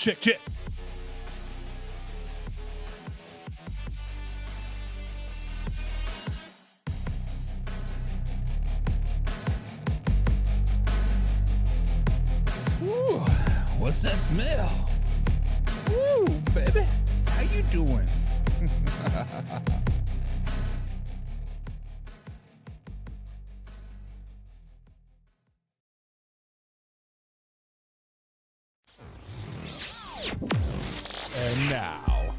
Check. Ooh, what's that smell? Ooh, baby, how you doing? And now,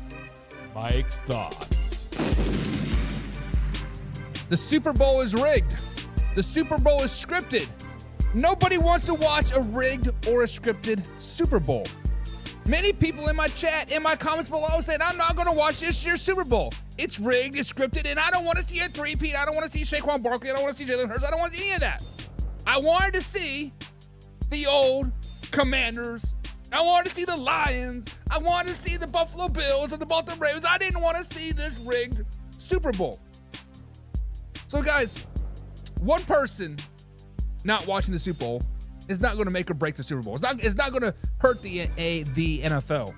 Mike's thoughts. The Super Bowl is rigged. The Super Bowl is scripted. Nobody wants to watch a rigged or a scripted Super Bowl. Many people in my chat, in my comments below, said, I'm not going to watch this year's Super Bowl. It's rigged, it's scripted, and I don't want to see a three-peat. I don't want to see Saquon Barkley. I don't want to see Jalen Hurts. I don't want to see any of that. I wanted to see the old Commanders. I wanted to see the Lions. I wanted to see the Buffalo Bills and the Baltimore Ravens. I didn't want to see this rigged Super Bowl. So, guys, one person not watching the Super Bowl is not going to make or break the Super Bowl. It's not going to hurt the NFL.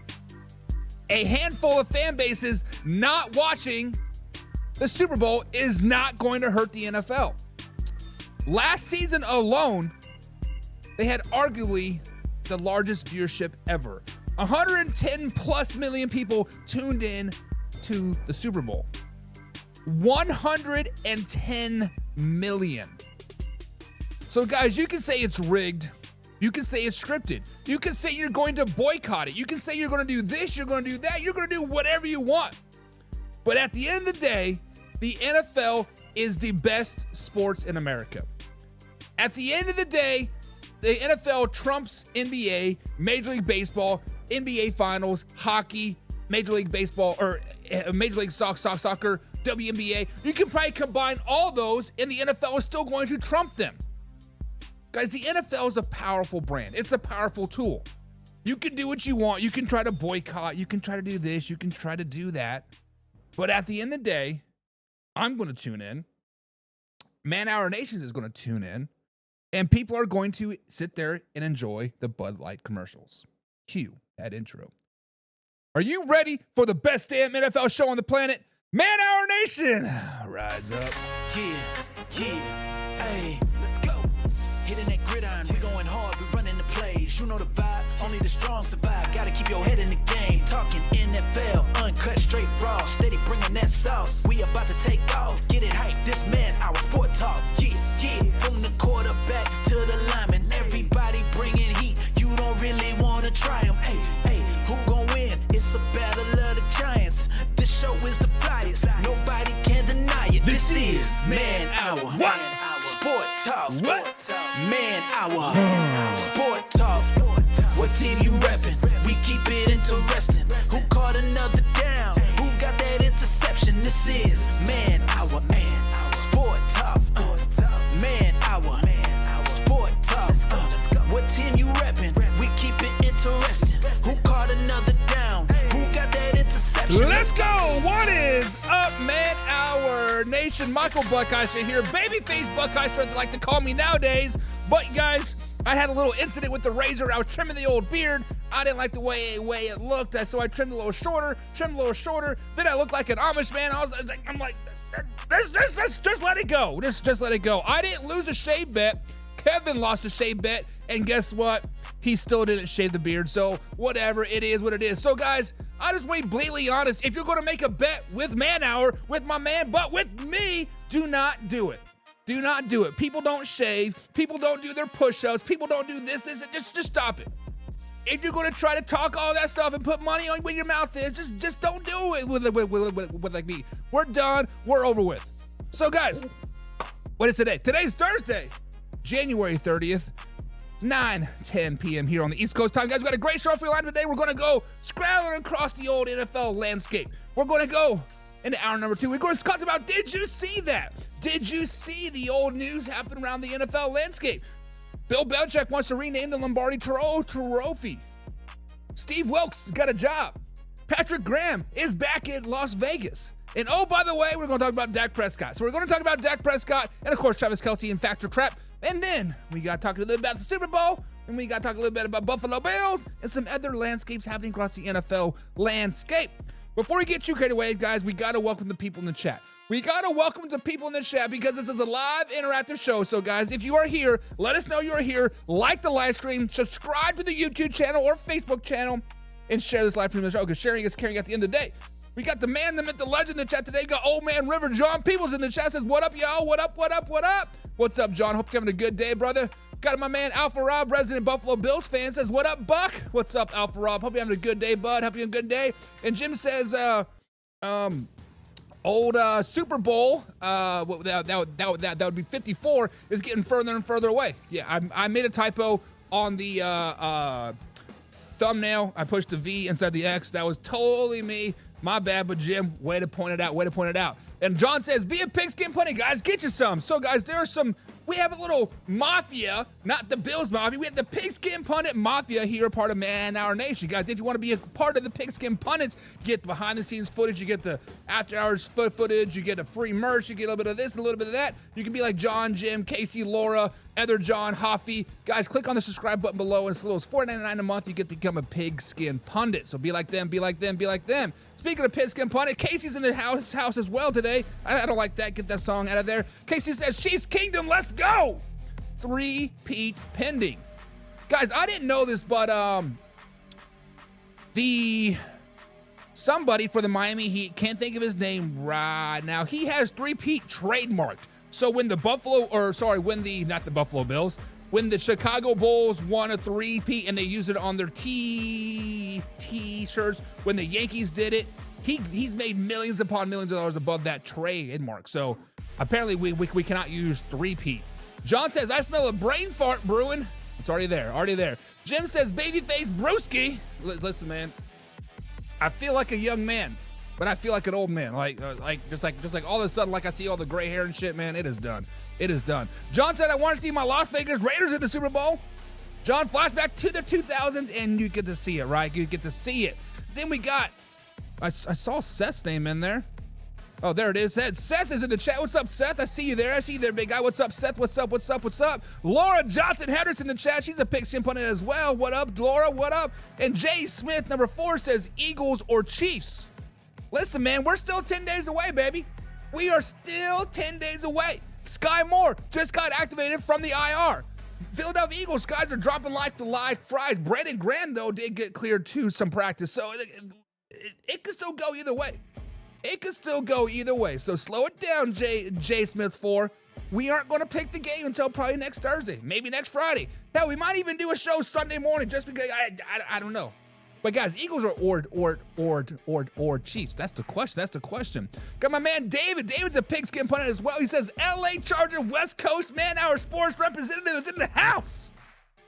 A handful of fan bases not watching the Super Bowl is not going to hurt the NFL. Last season alone, they had arguably the largest viewership ever. 110 plus million people tuned in to the Super Bowl. 110 million. So guys, you can say it's rigged. You can say it's scripted. You can say you're going to boycott it. You can say you're going to do this, you're going to do that. You're going to do whatever you want. But at the end of the day, the NFL is the best sports in America. At the end of the day, the NFL trumps NBA, Major League Baseball, NBA Finals, hockey, Major League Baseball, or Major League Soccer, WNBA. You can probably combine all those, and the NFL is still going to trump them. Guys, the NFL is a powerful brand. It's a powerful tool. You can do what you want. You can try to boycott. You can try to do this. You can try to do that. But at the end of the day, I'm going to tune in. Man Hour Nations is going to tune in. And people are going to sit there and enjoy the Bud Light commercials. Cue that intro. Are you ready for the best damn NFL show on the planet? Man Hour Nation! Rise up. Yeah, hey, let's go. Hitting that gridiron, we going hard, we running the plays. You know the vibe, only the strong survive. Gotta keep your head in the game. Talking NFL, uncut, straight raw. Steady bringing that sauce. We about to take off. Get it hype, this man, our sport talk. Yeah. From the quarterback to the lineman, everybody bringing heat. You don't really want to try them. Hey, who gon' win? It's a battle of the giants. This show is the flyest. Nobody can deny it. This is Man Hour. What? Sport Talk. What? Man Hour. Sport Talk. What team you reppin'? We keep it interesting. Who caught another down? Who got that interception? This is Man Hour. Sport Talk. Man Hour. Sport Talk. What team you reppin'? We keep it interesting. Who caught another down? Who got that interception? Let's go! What is up, Man Hour Nation? Michael Buckeye here. Babyface Buckeye, they like to call me nowadays. But guys, I had a little incident with the razor. I was trimming the old beard. I didn't like the way it looked, so I trimmed a little shorter. Then I looked like an Amish man. I'm like, just let it go. Just let it go. I didn't lose a shave bet. Kevin lost a shave bet, and guess what? He still didn't shave the beard, so whatever, it is what it is. So guys, I just want to be blatantly honest. If you're going to make a bet with Man Hour, with my man, but with me, do not do it. Do not do it. People don't shave. People don't do their push-ups. People don't do this. Just stop it. If you're going to try to talk all that stuff and put money on where your mouth is, just don't do it with like me. We're done. We're over with. So guys, what is today? Today's Thursday, January 30th, 9:10 p.m. here on the East Coast time. Guys, we got a great show for you lined today. We're going to go scrambling across the old NFL landscape. We're going to go into hour number 2. We're going to talk about, did you see that? Did you see the old news happen around the NFL landscape? Bill Belichick wants to rename the Lombardi Trophy. Steve Wilkes got a job. Patrick Graham is back in Las Vegas. And oh, by the way, we're going to talk about Dak Prescott. So we're going to talk about Dak Prescott and, of course, Travis Kelce and Factor Crap. And then we got to talk a little bit about the Super Bowl. and we got to talk a little bit about Buffalo Bills and some other landscapes happening across the NFL landscape. Before we get too carried away, guys, we got to welcome the people in the chat. We got to welcome the people in the chat because this is a live interactive show. So, guys, if you are here, let us know you are here. Like the live stream, subscribe to the YouTube channel or Facebook channel, and share this live stream of the show because sharing is caring at the end of the day. We got the man, the myth, the legend in the chat today. Got Old Man River John Peoples in the chat. Says, what up, y'all? What up, what up, what up? What's up, John? Hope you're having a good day, brother. Got my man, Alpha Rob, resident Buffalo Bills fan. Says, what up, Buck? What's up, Alpha Rob? Hope you're having a good day, bud. Hope you're having a good day. And Jim says, old Super Bowl, that would be 54, is getting further and further away. Yeah, I made a typo on the thumbnail. I pushed the V inside the X. That was totally me. My bad, but Jim, way to point it out, way to point it out. And John says, be a pigskin punny, guys, get you some. So, guys, there are some, we have a little mafia, not the Bills Mafia. We have the Pigskin Pundit Mafia here, part of Man Hour Nation. Guys, if you want to be a part of the Pigskin Pundits, you get behind-the-scenes footage, you get the after-hours footage, you get a free merch, you get a little bit of this and a little bit of that. You can be like John, Jim, Casey, Laura, Ether John, Hoffy. Guys, click on the subscribe button below, and it's as little as $4.99 a month. You get to become a Pigskin Pundit. So be like them, be like them, be like them. Speaking of Pigskin Pundit, Casey's in the house as well today. I don't like that. Get that song out of there. Casey says, Chiefs Kingdom, let's go. 3-peat pending. Guys, I didn't know this, but somebody for the Miami Heat, can't think of his name right now. He has 3-peat trademarked. So when the not the Buffalo Bills, when the Chicago Bulls won a 3-peat and they use it on their T-shirts, when the Yankees did it, he's made millions upon millions of dollars above that trademark. So apparently we cannot use 3-peat. John says, I smell a brain fart brewing. It's already there, already there. Jim says, babyface brewski. Listen, man, I feel like a young man, but I feel like an old man. Just like all of a sudden, like I see all the gray hair and shit, man, it is done. It is done. John said, I want to see my Las Vegas Raiders in the Super Bowl. John, flashback to the 2000s, and you get to see it, right? You get to see it. Then we got, I saw Seth's name in there. Oh, there it is. Seth is in the chat. What's up, Seth? I see you there. I see you there, big guy. What's up, Seth? What's up? What's up? What's up? Laura Johnson Hedrick's in the chat. She's a Pigskin Pundit as well. What up, Laura? What up? And Jay Smith, number 4, says Eagles or Chiefs. Listen, man, we're still 10 days away, baby. We are still 10 days away. Sky Moore just got activated from the IR. Philadelphia Eagles guys are dropping like the live fries. Brandon Graham, though, did get cleared to some practice, so it could still go either way. It could still go either way. So slow it down, Jay Smith 4. We aren't going to pick the game until probably next Thursday, maybe next Friday. Hell, we might even do a show Sunday morning just because I don't know. But guys, Eagles are or Chiefs. That's the question. That's the question. Got my man David. David's a Pigskin Pundit as well. He says LA Charger West Coast Man Hour Sports representative is in the house.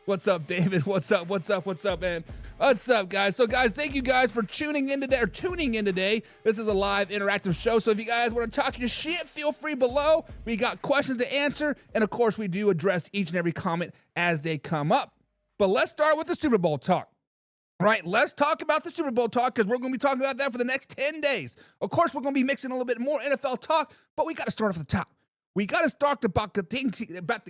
What's up, David? What's up? What's up? What's up, man? What's up, guys? So, guys, thank you guys for tuning in today. This is a live interactive show. So if you guys want to talk your shit, feel free below. We got questions to answer. And of course, we do address each and every comment as they come up. But let's start with the Super Bowl talk. Right, let's talk about the Super Bowl talk because we're going to be talking about that for the next 10 days. Of course, we're going to be mixing a little bit more NFL talk, but we got to start off at the top. We got to talk about the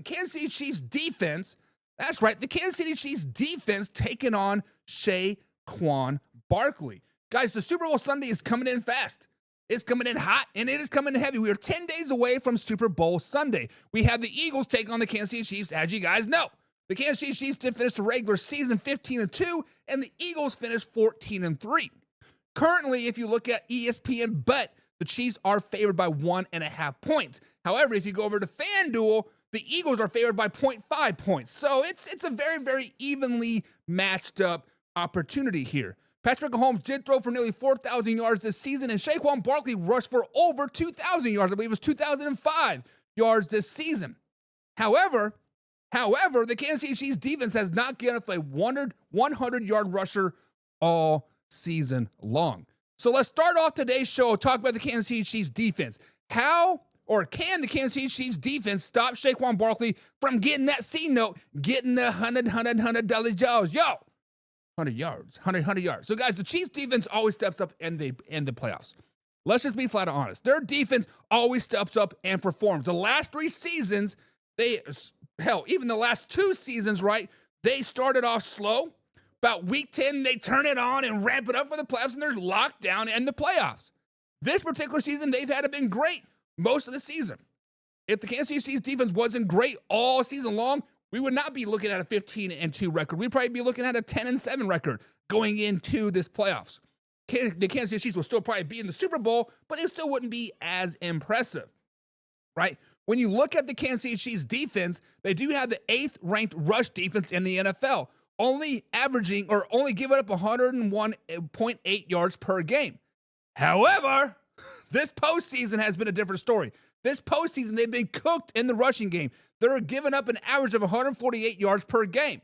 Kansas City Chiefs defense. That's right, the Kansas City Chiefs defense taking on Saquon Barkley. Guys, the Super Bowl Sunday is coming in fast. It's coming in hot, and it is coming in heavy. We are 10 days away from Super Bowl Sunday. We have the Eagles taking on the Kansas City Chiefs, as you guys know. The Kansas City Chiefs did finish the regular season 15-2, and the Eagles finished 14-3. Currently, if you look at ESPN Bet, the Chiefs are favored by 1.5 points. However, if you go over to FanDuel, the Eagles are favored by 0.5 points. So it's a very, very evenly matched up opportunity here. Patrick Mahomes did throw for nearly 4,000 yards this season, and Saquon Barkley rushed for over 2,000 yards. I believe it was 2,005 yards this season. However, the Kansas City Chiefs defense has not given up a 100-yard rusher all season long. So let's start off today's show talk about the Kansas City Chiefs defense. How or can the Kansas City Chiefs defense stop Saquon Barkley from getting that C note, getting the $100 jobs? Yo, 100 yards, 100 yards. So guys, the Chiefs defense always steps up in the playoffs. Let's just be flat out honest. Their defense always steps up and performs. The last 3 seasons, even the last 2 seasons, right? They started off slow. About week 10, they turn it on and ramp it up for the playoffs, and they're locked down in the playoffs. This particular season, they've had it been great most of the season. If the Kansas City Chiefs defense wasn't great all season long, we would not be looking at a 15-2 record. We'd probably be looking at a 10-7 record going into this playoffs. The Kansas City Chiefs will still probably be in the Super Bowl, but it still wouldn't be as impressive, right? When you look at the Kansas City Chiefs defense, they do have the 8th ranked rush defense in the NFL, only giving up 101.8 yards per game. However, this postseason has been a different story. This postseason, they've been cooked in the rushing game. They're giving up an average of 148 yards per game.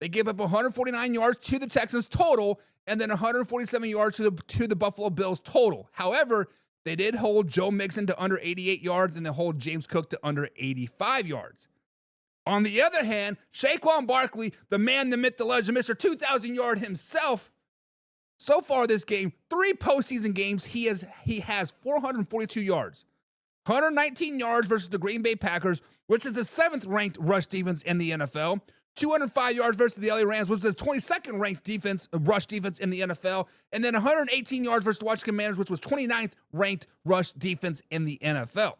They give up 149 yards to the Texans total, and then 147 yards to the Buffalo Bills total. However, they did hold Joe Mixon to under 88 yards, and they hold James Cook to under 85 yards. On the other hand, Saquon Barkley, the man, the myth, the legend, Mr. 2,000-yard himself, so far this game, 3 postseason games, he has 442 yards. 119 yards versus the Green Bay Packers, which is the 7th ranked rush defense in the NFL. 205 yards versus the LA Rams, which was the 22nd ranked rush defense in the NFL. And then 118 yards versus the Washington Commanders, which was 29th ranked rush defense in the NFL.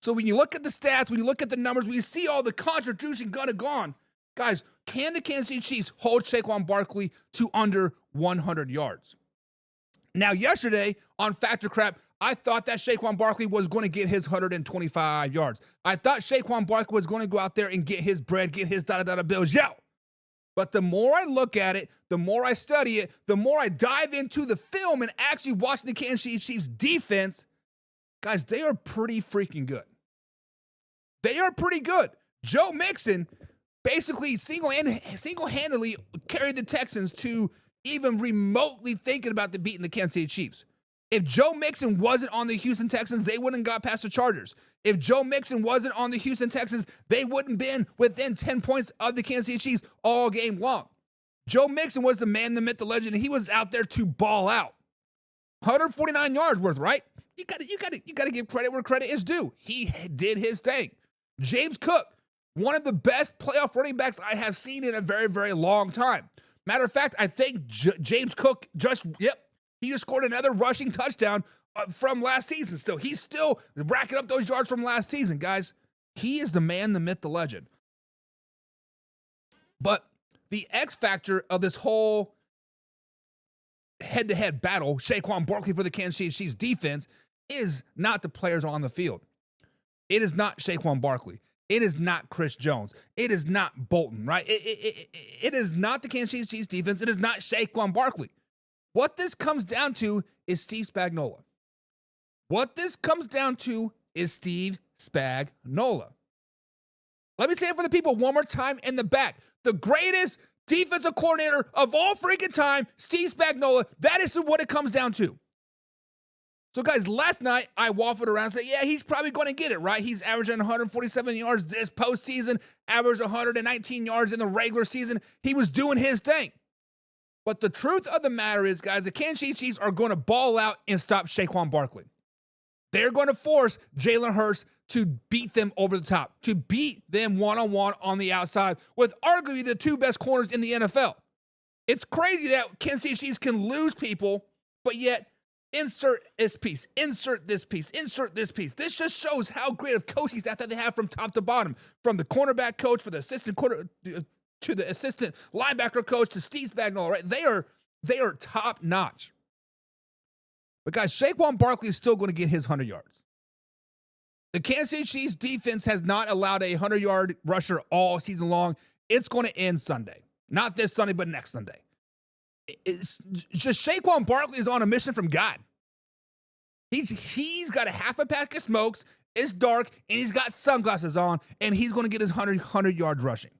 So when you look at the stats, when you look at the numbers, when you see all the contribution gone, guys, can the Kansas City Chiefs hold Saquon Barkley to under 100 yards? Now, yesterday on Factor Crap, I thought that Saquon Barkley was going to get his 125 yards. I thought Saquon Barkley was going to go out there and get his bread, get his dollar bills. Yo! But the more I look at it, the more I study it, the more I dive into the film and actually watch the Kansas City Chiefs defense, guys, they are pretty freaking good. They are pretty good. Joe Mixon basically single-handedly carried the Texans to even remotely thinking about beating the Kansas City Chiefs. If Joe Mixon wasn't on the Houston Texans, they wouldn't have got past the Chargers. If Joe Mixon wasn't on the Houston Texans, they wouldn't been within 10 points of the Kansas City Chiefs all game long. Joe Mixon was the man, the myth, the legend, and he was out there to ball out. 149 yards worth, right? You gotta give credit where credit is due. He did his thing. James Cook, one of the best playoff running backs I have seen in a very, very long time. Matter of fact, I think James Cook he just scored another rushing touchdown from last season. Still, he's still racking up those yards from last season, guys. He is the man, the myth, the legend. But the X factor of this whole head-to-head battle, Saquon Barkley for the Kansas City Chiefs defense, is not the players on the field. It is not Saquon Barkley. It is not Chris Jones. It is not Bolton, right? It is not the Kansas City Chiefs defense. It is not Saquon Barkley. What this comes down to is Steve Spagnuolo. What this comes down to is Steve Spagnuolo. Let me say it for the people one more time in the back. The greatest defensive coordinator of all freaking time, Steve Spagnuolo. That is what it comes down to. So, guys, last night I waffled around and said, yeah, he's probably going to get it, right? He's averaging 147 yards this postseason, averaged 119 yards in the regular season. He was doing his thing. But the truth of the matter is, guys, the Kansas City Chiefs are going to ball out and stop Saquon Barkley. They're going to force Jalen Hurts to beat them over the top, to beat them one-on-one on the outside with arguably the 2 best corners in the NFL. It's crazy that Kansas City Chiefs can lose people, but yet insert this piece, insert this piece, insert this piece. This just shows how great of coaching staff that they have from top to bottom, from the cornerback coach, for the assistant to the assistant linebacker coach, to Steve Spagnuolo, right? They are top notch. But guys, Saquon Barkley is still going to get his 100 yards. The Kansas City Chiefs defense has not allowed a 100-yard rusher all season long. It's going to end Sunday. Not this Sunday, but next Sunday. It's just Saquon Barkley is on a mission from God. He's got a half a pack of smokes, it's dark, and he's got sunglasses on, and he's going to get his 100 yards rushing.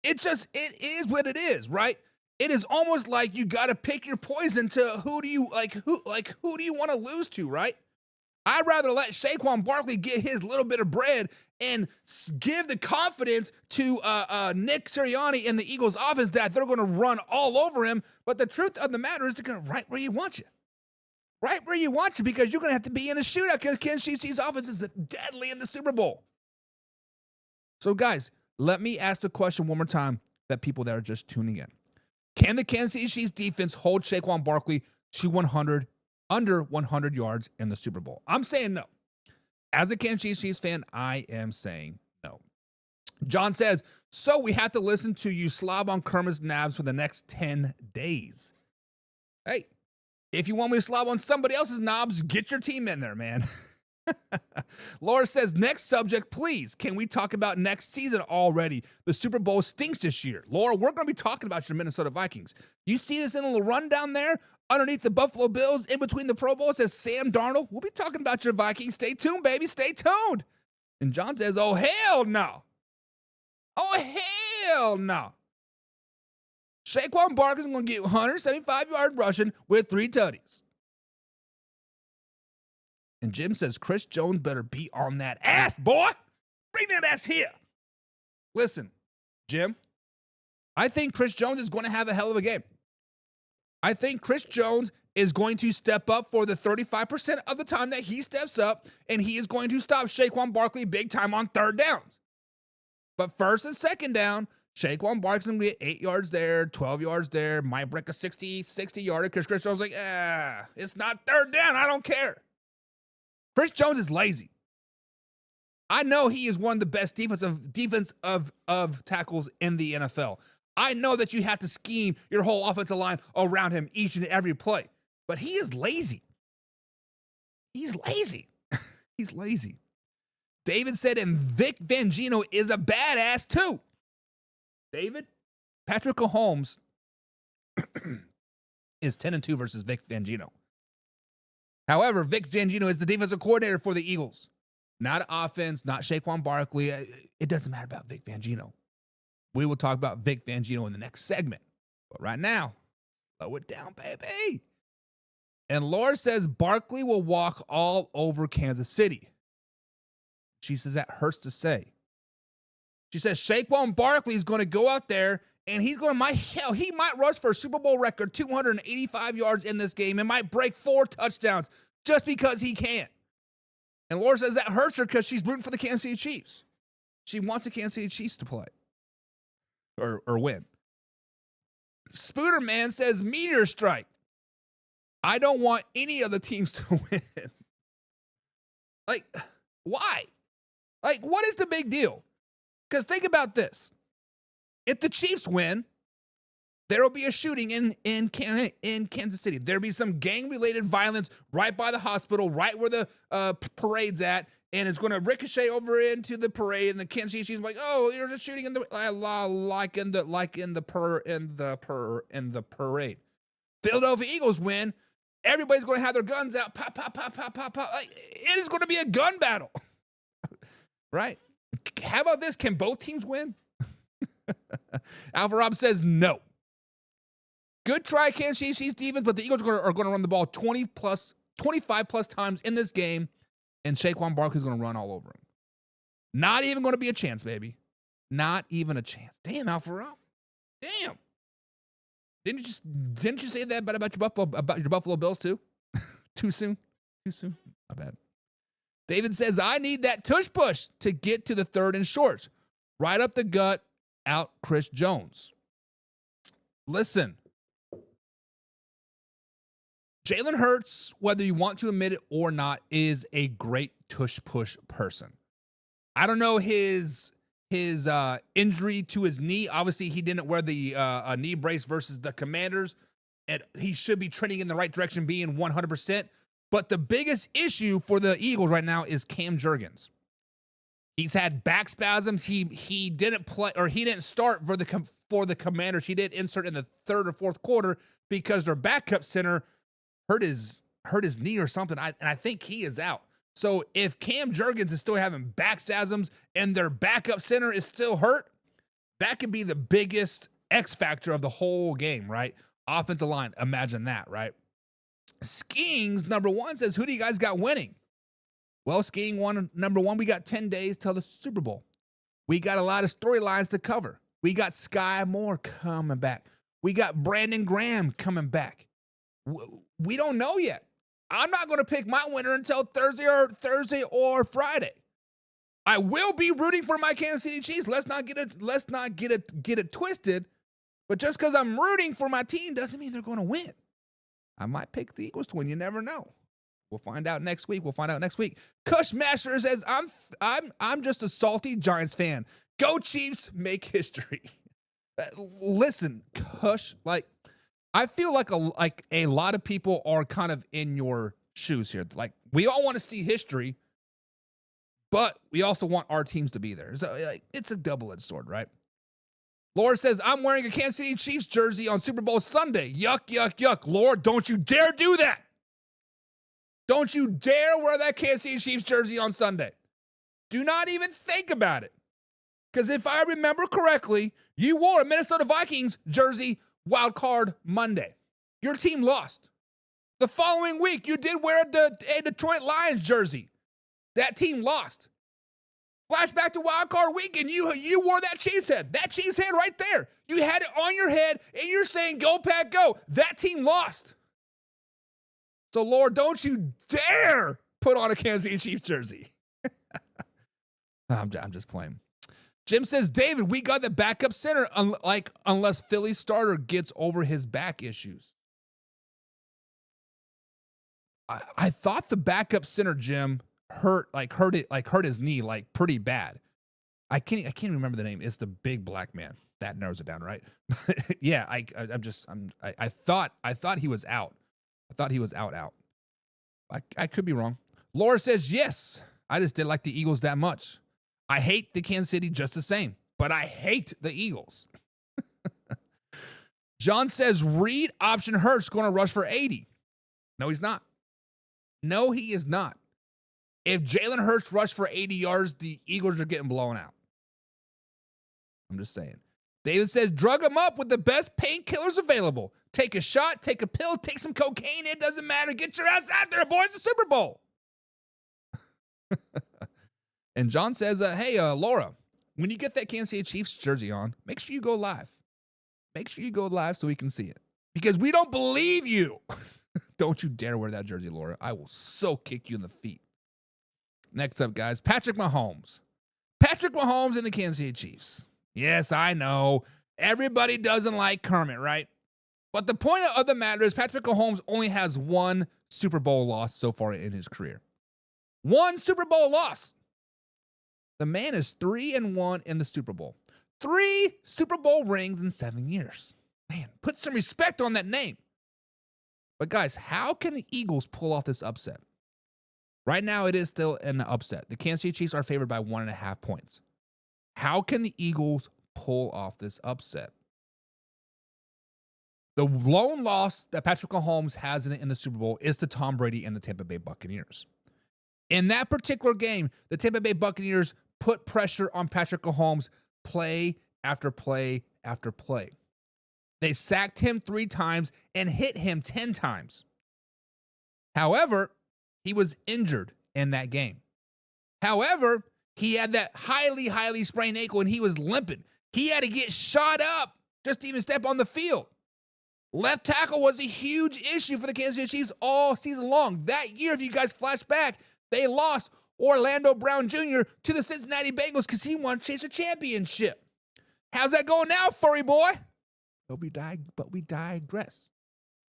It is what it is, right? It is almost like you got to pick your poison to who do you want to lose to, right? I'd rather let Saquon Barkley get his little bit of bread and give the confidence to Nick Sirianni and the Eagles offense that they're going to run all over him. But the truth of the matter is they're going to right where you want you. Right where you want you, because you're going to have to be in a shootout because Kansas City's offense is deadly in the Super Bowl. So, guys, let me ask the question one more time that people that are just tuning in. Can the Kansas City Chiefs defense hold Saquon Barkley to under 100 yards in the Super Bowl? I'm saying no. As a Kansas City Chiefs fan, I am saying no. John says, so we have to listen to you slob on Kermit's nabs for the next 10 days. Hey, if you want me to slob on somebody else's knobs, get your team in there, man. Laura says, next subject, please. Can we talk about next season already? The Super Bowl stinks this year. Laura, we're going to be talking about your Minnesota Vikings. You see this in a little rundown there underneath the Buffalo Bills in between the Pro Bowl? It says Sam Darnold. We'll be talking about your Vikings. Stay tuned, baby. Stay tuned. And John says, oh, hell no. Oh, hell no. Saquon Barkley's going to get 175-yard rushing with 3 tutties. And Jim says, Chris Jones better be on that ass, boy. Bring that ass here. Listen, Jim, I think Chris Jones is going to have a hell of a game. I think Chris Jones is going to step up for the 35% of the time that he steps up, and he is going to stop Saquon Barkley big time on third downs. But first and second down, Saquon Barkley's going to be 8 yards there, 12 yards there, might break a 60-yarder because Chris Jones is like, it's not third down. I don't care. Chris Jones is lazy. I know he is one of the best defense of tackles in the NFL. I know that you have to scheme your whole offensive line around him each and every play, but he is lazy. He's lazy. He's lazy. David said, and Vic Fangino is a badass too. David, Patrick Mahomes is 10-2 versus Vic Fangino. However, Vic Fangino is the defensive coordinator for the Eagles. Not offense, not Saquon Barkley. It doesn't matter about Vic Fangino. We will talk about Vic Fangino in the next segment. But right now, slow it down, baby. And Laura says Barkley will walk all over Kansas City. She says that hurts to say. She says Saquon Barkley is going to go out there and he might rush for a Super Bowl record 285 yards in this game and might break 4 touchdowns just because he can. And Laura says that hurts her because she's rooting for the Kansas City Chiefs. She wants the Kansas City Chiefs to play or win. Spooner Man says meteor strike. I don't want any of the teams to win. Like, why? Like, what is the big deal? Because think about this. If the Chiefs win, there will be a shooting in Kansas City. There'll be some gang-related violence right by the hospital, right where the parade's at, and it's going to ricochet over into the parade. And the Kansas City Chiefs like, oh, there's a shooting in the parade. Philadelphia Eagles win. Everybody's going to have their guns out. Pop, pop, pop, pop, pop, pop. Like, it is going to be a gun battle, right? How about this? Can both teams win? Alpha Rob says no. Good try, Kansas City Chiefs defense, but the Eagles are going to run the ball 25 plus times in this game, and Saquon Barkley is going to run all over him. Not even going to be a chance, baby. Not even a chance. Damn, Alpha Rob. Damn. Didn't you say that about your Buffalo Bills too? Too soon? Too soon? My bad. David says, I need that tush push to get to the third and short. Right up the gut, out Chris Jones. Listen. Jalen Hurts, whether you want to admit it or not, is a great tush push person. I don't know his injury to his knee. Obviously, he didn't wear the knee brace versus the Commanders. And he should be trending in the right direction, being 100%. But the biggest issue for the Eagles right now is Cam Jurgens. He's had back spasms. He didn't play, or he didn't start for the Commanders. He did insert in the third or fourth quarter because their backup center hurt his knee or something. And I think he is out. So if Cam Jurgens is still having back spasms and their backup center is still hurt, that could be the biggest X factor of the whole game, right? Offensive line, imagine that, right? Skiing's number 1 says, who do you guys got winning? Well, number 1, we got 10 days till the Super Bowl. We got a lot of storylines to cover. We got Sky Moore coming back. We got Brandon Graham coming back. We don't know yet. I'm not going to pick my winner until Thursday or Friday. I will be rooting for my Kansas City Chiefs. Let's not get it twisted. But just because I'm rooting for my team doesn't mean they're going to win. I might pick the Eagles to win. You never know. We'll find out next week. Cush Master says, I'm just a salty Giants fan. Go Chiefs, make history. Listen, Cush, like, I feel like a lot of people are kind of in your shoes here. Like, we all want to see history, but we also want our teams to be there. So, like, it's a double-edged sword, right? Laura says, I'm wearing a Kansas City Chiefs jersey on Super Bowl Sunday. Yuck, yuck, yuck. Laura, don't you dare do that. Don't you dare wear that Kansas City Chiefs jersey on Sunday. Do not even think about it. Because if I remember correctly, you wore a Minnesota Vikings jersey wild card Monday. Your team lost. The following week, you did wear a Detroit Lions jersey. That team lost. Flashback to wild card weekend, you wore that cheese head. That cheese head right there. You had it on your head, and you're saying, go, Pack, go. That team lost. So, Lord, don't you dare put on a Kansas City Chiefs jersey. I'm just playing. Jim says, David, we got the backup center unless Philly starter gets over his back issues. I thought the backup center, Jim, hurt his knee like pretty bad. I can't remember the name. It's the big black man. That narrows it down, right? Yeah, I thought he was out. I thought he was out. I could be wrong. Laura says, yes, I just didn't like the Eagles that much. I hate the Kansas City just the same, but I hate the Eagles. John says, read option Hurts going to rush for 80. No, he's not. No, he is not. If Jalen Hurts rushed for 80 yards, the Eagles are getting blown out. I'm just saying. David says, drug him up with the best painkillers available. Take a shot, take a pill, take some cocaine. It doesn't matter. Get your ass out there, boys. The Super Bowl. And John says, hey, Laura, when you get that Kansas City Chiefs jersey on, make sure you go live. Make sure you go live so we can see it. Because we don't believe you. Don't you dare wear that jersey, Laura. I will so kick you in the feet. Next up, guys, Patrick Mahomes. Patrick Mahomes and the Kansas City Chiefs. Yes, I know. Everybody doesn't like Kermit, right? But the point of the matter is Patrick Mahomes only has one Super Bowl loss so far in his career. One Super Bowl loss. The man is 3-1 in the Super Bowl. 3 Super Bowl rings in 7 years. Man, put some respect on that name. But guys, how can the Eagles pull off this upset? Right now, it is still an upset. The Kansas City Chiefs are favored by 1.5 points. How can the Eagles pull off this upset? The lone loss that Patrick Mahomes has in the Super Bowl is to Tom Brady and the Tampa Bay Buccaneers. In that particular game, the Tampa Bay Buccaneers put pressure on Patrick Mahomes play after play after play. They sacked him 3 times and hit him 10 times. However, he was injured in that game. However, he had that highly sprained ankle and he was limping. He had to get shot up just to even step on the field. Left tackle was a huge issue for the Kansas City Chiefs all season long. That year, if you guys flash back, they lost Orlando Brown Jr. to the Cincinnati Bengals because he wanted to chase a championship. How's that going now, furry boy? But we digress.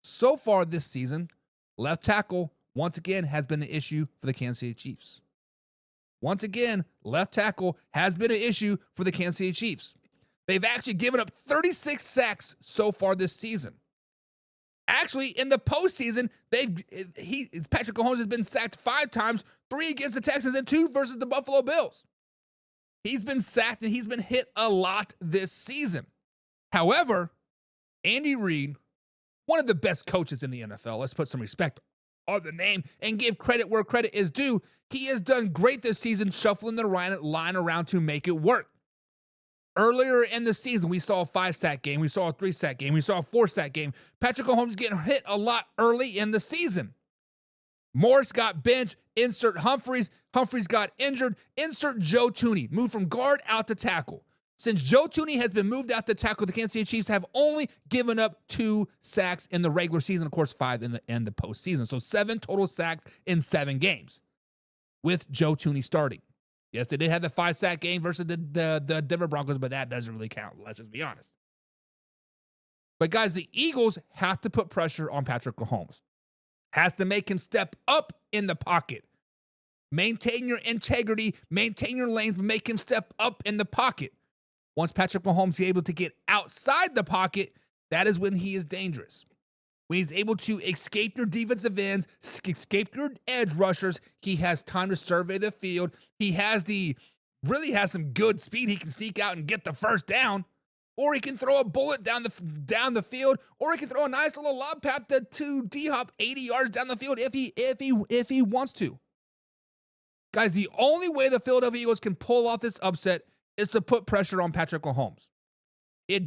So far this season, left tackle, once again, has been an issue for the Kansas City Chiefs. Once again, left tackle has been an issue for the Kansas City Chiefs. They've actually given up 36 sacks so far this season. Actually, in the postseason, Patrick Mahomes has been sacked 5 times, 3 against the Texans and 2 versus the Buffalo Bills. He's been sacked and he's been hit a lot this season. However, Andy Reid, one of the best coaches in the NFL, let's put some respect on the name and give credit where credit is due. He has done great this season, shuffling the line around to make it work. Earlier in the season, we saw a 5-sack game. We saw a 3-sack game. We saw a 4-sack game. Patrick Mahomes getting hit a lot early in the season. Morris got benched. Insert Humphreys. Humphreys got injured. Insert Joe Thuney. Moved from guard out to tackle. Since Joe Thuney has been moved out to tackle, the Kansas City Chiefs have only given up 2 sacks in the regular season. Of course, 5 in the postseason. So 7 total sacks in 7 games with Joe Thuney starting. Yes, they did have the 5-sack game versus the Denver Broncos, but that doesn't really count. Let's just be honest. But guys, the Eagles have to put pressure on Patrick Mahomes. Has to make him step up in the pocket. Maintain your integrity, maintain your lanes, but make him step up in the pocket. Once Patrick Mahomes is able to get outside the pocket, that is when he is dangerous. When he's able to escape your defensive ends, escape your edge rushers, he has time to survey the field. He really has some good speed. He can sneak out and get the first down, or he can throw a bullet down the field, or he can throw a nice little lob pass to D-Hop 80 yards down the field if he wants to. Guys, the only way the Philadelphia Eagles can pull off this upset is to put pressure on Patrick Mahomes. I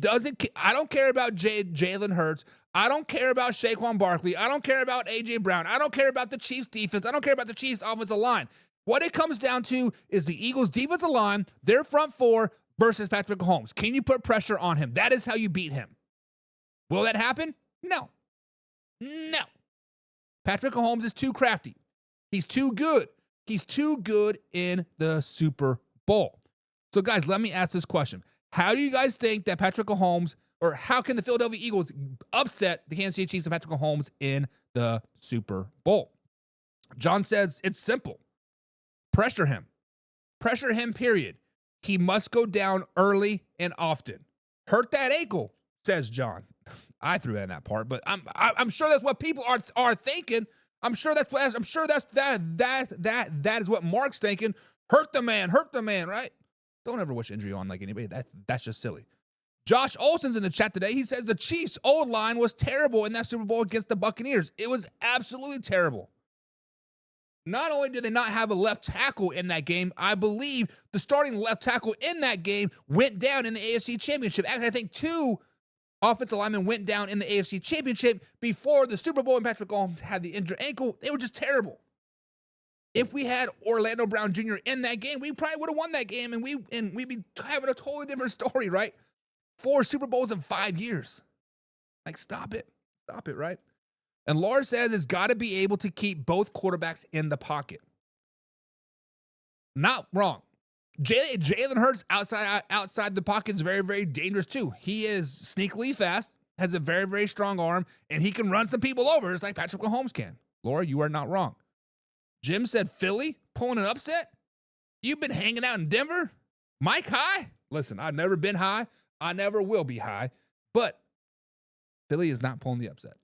don't care about Jalen Hurts. I don't care about Saquon Barkley. I don't care about A.J. Brown. I don't care about the Chiefs defense. I don't care about the Chiefs offensive line. What it comes down to is the Eagles defensive line, their front four versus Patrick Mahomes. Can you put pressure on him? That is how you beat him. Will that happen? No. No. Patrick Mahomes is too crafty. He's too good. He's too good in the Super Bowl. So guys, let me ask this question. How do you guys think that Patrick Mahomes, or how can the Philadelphia Eagles upset the Kansas City Chiefs and Patrick Mahomes in the Super Bowl? John says it's simple. Pressure him. Pressure him, period. He must go down early and often. Hurt that ankle, says John. I threw in that part, but I'm sure that's what people are thinking. I'm sure that is what Mark's thinking. Hurt the man, right? Don't ever wish injury on like anybody. That's just silly. Josh Olson's in the chat today. He says the Chiefs' O-line was terrible in that Super Bowl against the Buccaneers. It was absolutely terrible. Not only did they not have a left tackle in that game, I believe the starting left tackle in that game went down in the AFC Championship. Actually, I think 2 offensive linemen went down in the AFC Championship before the Super Bowl, and Patrick Mahomes had the injured ankle. They were just terrible. If we had Orlando Brown Jr. in that game, we probably would have won that game, and we'd be having a totally different story, right? 4 Super Bowls in 5 years. Like, stop it. Stop it, right? And Laura says it's got to be able to keep both quarterbacks in the pocket. Not wrong. Jalen Hurts outside the pocket is very, very dangerous too. He is sneakily fast, has a very, very strong arm, and he can run some people over just like Patrick Mahomes can. Laura, you are not wrong. Jim said Philly pulling an upset? You've been hanging out in Denver? Mike high? Listen, I've never been high. I never will be high. But Philly is not pulling the upset.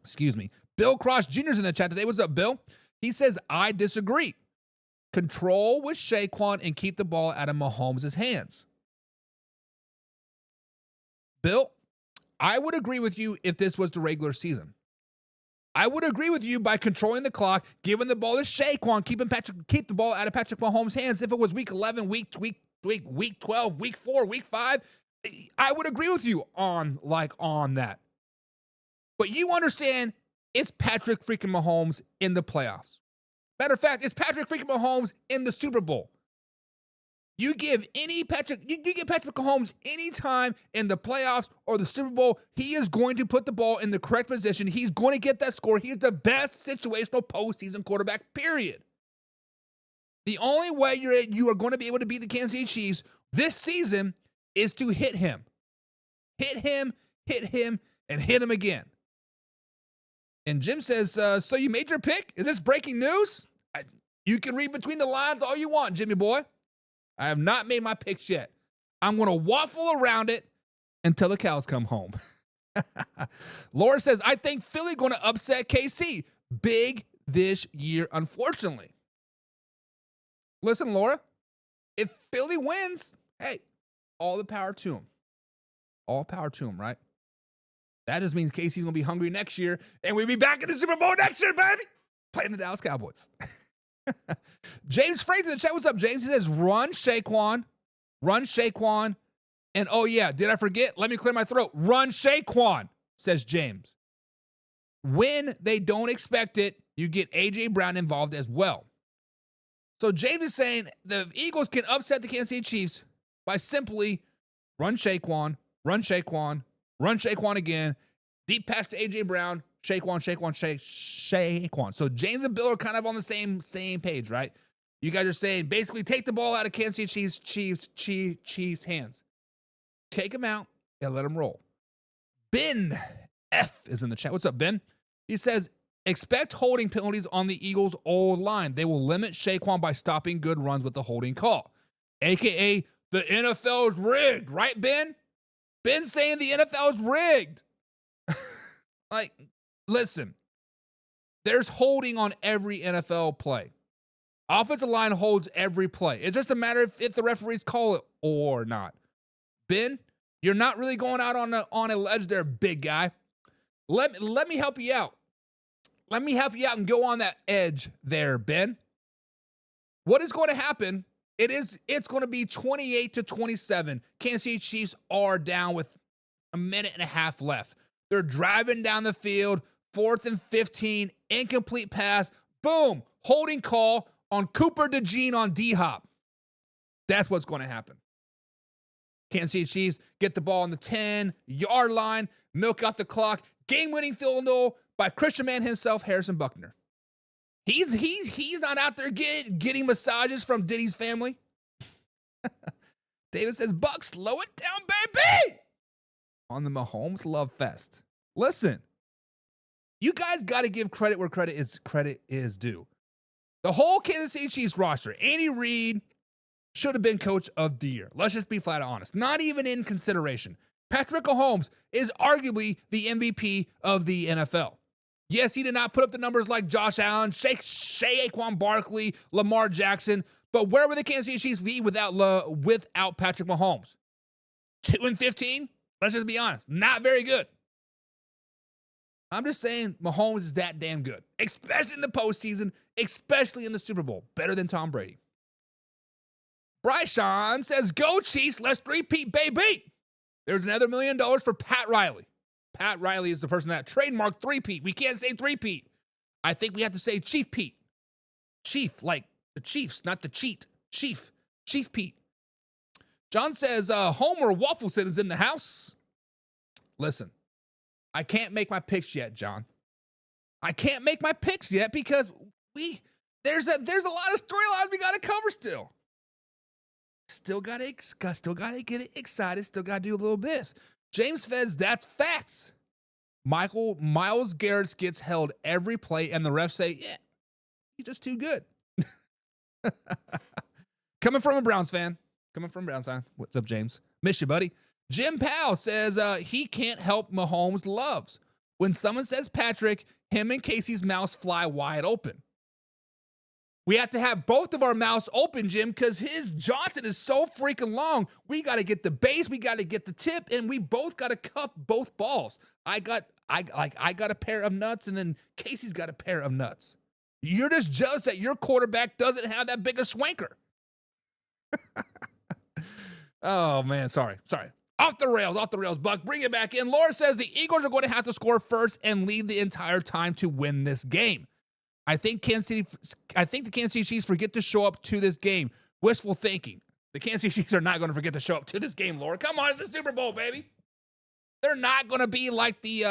Excuse me. Bill Cross Jr.'s in the chat today. What's up, Bill? He says, I disagree. Control with Saquon and keep the ball out of Mahomes' hands. Bill, I would agree with you if this was the regular season. I would agree with you by controlling the clock, giving the ball to Saquon, keep the ball out of Patrick Mahomes' hands. If it was week 11, week 12, week 4, week 5, I would agree with you on that. But you understand it's Patrick freaking Mahomes in the playoffs. Matter of fact, it's Patrick freaking Mahomes in the Super Bowl. You give Patrick Mahomes any time in the playoffs or the Super Bowl, he is going to put the ball in the correct position. He's going to get that score. He is the best situational postseason quarterback, period. The only way you are going to be able to beat the Kansas City Chiefs this season is to hit him. Hit him, and hit him again. And Jim says, so you made your pick? Is this breaking news? You can read between the lines all you want, Jimmy boy. I have not made my picks yet. I'm going to waffle around it until the cows come home. Laura says, I think Philly going to upset KC. Big this year, unfortunately. Listen, Laura, if Philly wins, hey, all the power to him. All power to him, right? That just means KC's going to be hungry next year, and we'll be back in the Super Bowl next year, baby, playing the Dallas Cowboys. James Fraser in the chat. What's up, James? He says, run Saquon. And oh, yeah, did I forget? Let me clear my throat. Run Saquon, says James. When they don't expect it, you get A.J. Brown involved as well. So James is saying the Eagles can upset the Kansas City Chiefs by simply run Saquon again, deep pass to A.J. Brown, Saquon. So James and Bill are kind of on the same page, right? You guys are saying basically take the ball out of Kansas City Chiefs hands. Take them out and let them roll. Ben F is in the chat. What's up, Ben? He says, expect holding penalties on the Eagles' old line. They will limit Saquon by stopping good runs with the holding call. AKA, the NFL is rigged, right, Ben? Ben's saying the NFL is rigged. Like, listen, there's holding on every NFL play. Offensive line holds every play. It's just a matter if the referees call it or not. Ben, you're not really going out on a ledge there, big guy. Let me help you out. Let me help you out and go on that edge there, Ben. What is going to happen? It's going to be 28-27. Kansas City Chiefs are down with a minute and a half left. They're driving down the field, 4th and 15, incomplete pass. Boom, holding call on Cooper DeJean on D-Hop. That's what's going to happen. Kansas City Chiefs get the ball on the 10-yard line, milk out the clock. Game-winning field goal by Christian man himself, Harrison Buckner. He's not out there getting massages from Diddy's family. David says, Buck, slow it down, baby. On the Mahomes Love Fest. Listen, you guys got to give credit where credit is due. The whole Kansas City Chiefs roster, Andy Reid should have been coach of the year. Let's just be flat out honest. Not even in consideration. Patrick Mahomes is arguably the MVP of the NFL. Yes, he did not put up the numbers like Josh Allen, Saquon Barkley, Lamar Jackson, but where would the Kansas City Chiefs be without Patrick Mahomes? 2-15? Let's just be honest. Not very good. I'm just saying Mahomes is that damn good, especially in the postseason, especially in the Super Bowl. Better than Tom Brady. Bryson says, go Chiefs, let's three-peat, baby. There's another $1 million for Pat Riley. Pat Riley is the person that trademarked three-peat. We can't say three-peat. I think we have to say Chief Pete. Chief, like the Chiefs, not the cheat. Chief Pete. John says, Homer Waffleson is in the house. Listen, I can't make my picks yet, John. I can't make my picks yet because there's a lot of storylines we got to cover still. Still gotta get excited. Still gotta do a little bit. James Fez, that's facts. Myles Garrett gets held every play, and the refs say, yeah, he's just too good. Coming from a Browns fan. What's up, James? Miss you, buddy. Jim Powell says he can't help Mahomes loves. When someone says Patrick, him and Casey's mouths fly wide open. We have to have both of our mouths open, Jim, because his Johnson is so freaking long. We got to get the base, we got to get the tip, and we both got to cuff both balls. I got a pair of nuts, and then Casey's got a pair of nuts. You're just jealous that your quarterback doesn't have that big a swanker. Oh, man, sorry. Off the rails, Buck. Bring it back in. Laura says the Eagles are going to have to score first and lead the entire time to win this game. I think the Kansas City Chiefs forget to show up to this game. Wishful thinking. The Kansas City Chiefs are not going to forget to show up to this game, Laura. Come on, it's the Super Bowl, baby. They're not going to be like the,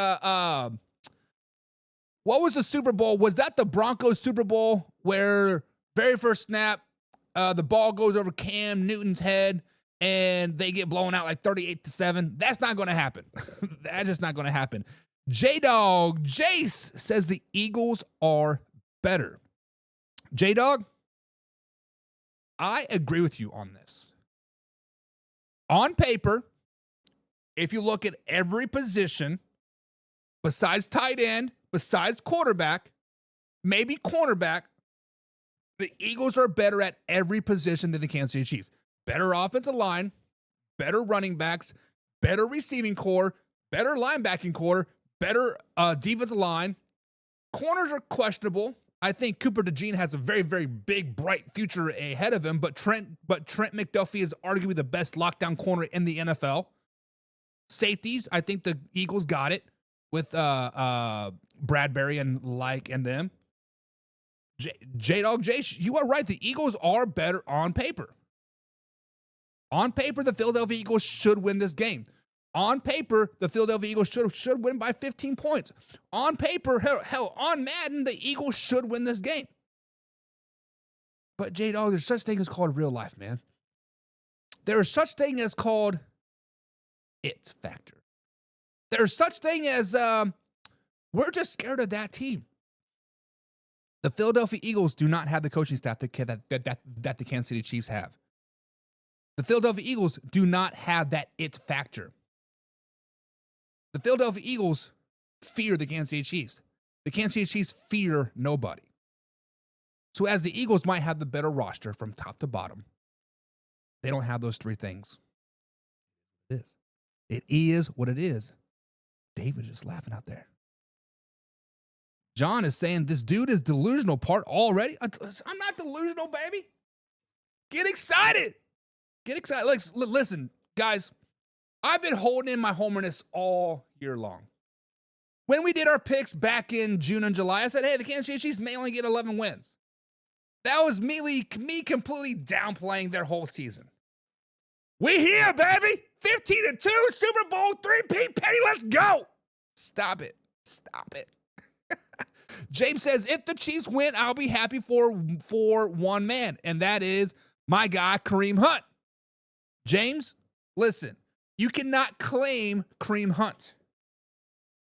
what was the Super Bowl? Was that the Broncos Super Bowl where very first snap, the ball goes over Cam Newton's head and they get blown out like 38-7? That's not going to happen. That's just not going to happen. J-Dog Jace says the Eagles are better. J-Dog, I agree with you on this. On paper, if you look at every position, besides tight end, besides quarterback, maybe cornerback, the Eagles are better at every position than the Kansas City Chiefs. Better offensive line, better running backs, better receiving core, better linebacking core, better defensive line. Corners are questionable. I think Cooper DeJean has a very, very big, bright future ahead of him, but Trent McDuffie is arguably the best lockdown corner in the NFL. Safeties, I think the Eagles got it with Bradbury and them. J-Dog Jace, you are right. The Eagles are better on paper. On paper, the Philadelphia Eagles should win this game. On paper, the Philadelphia Eagles should win by 15 points. On paper, hell, on Madden, the Eagles should win this game. But J-Dog, there's such thing as called real life, man. There is such thing as called it factor. There's such thing as we're just scared of that team. The Philadelphia Eagles do not have the coaching staff that the Kansas City Chiefs have. The Philadelphia Eagles do not have that it factor. The Philadelphia Eagles fear the Kansas City Chiefs. The Kansas City Chiefs fear nobody. So as the Eagles might have the better roster from top to bottom, they don't have those three things. It is what it is. David is laughing out there. John is saying this dude is delusional part already. I'm not delusional, baby. Get excited. Get excited. Listen, guys, I've been holding in my homerness all year long. When we did our picks back in June and July, I said, hey, the Kansas City Chiefs may only get 11 wins. That was me completely downplaying their whole season. We here, baby. 15-2, Super Bowl 3-peat, Petty, let's go. Stop it. Stop it. James says, if the Chiefs win, I'll be happy for one man, and that is my guy, Kareem Hunt. James, listen, you cannot claim Kareem Hunt.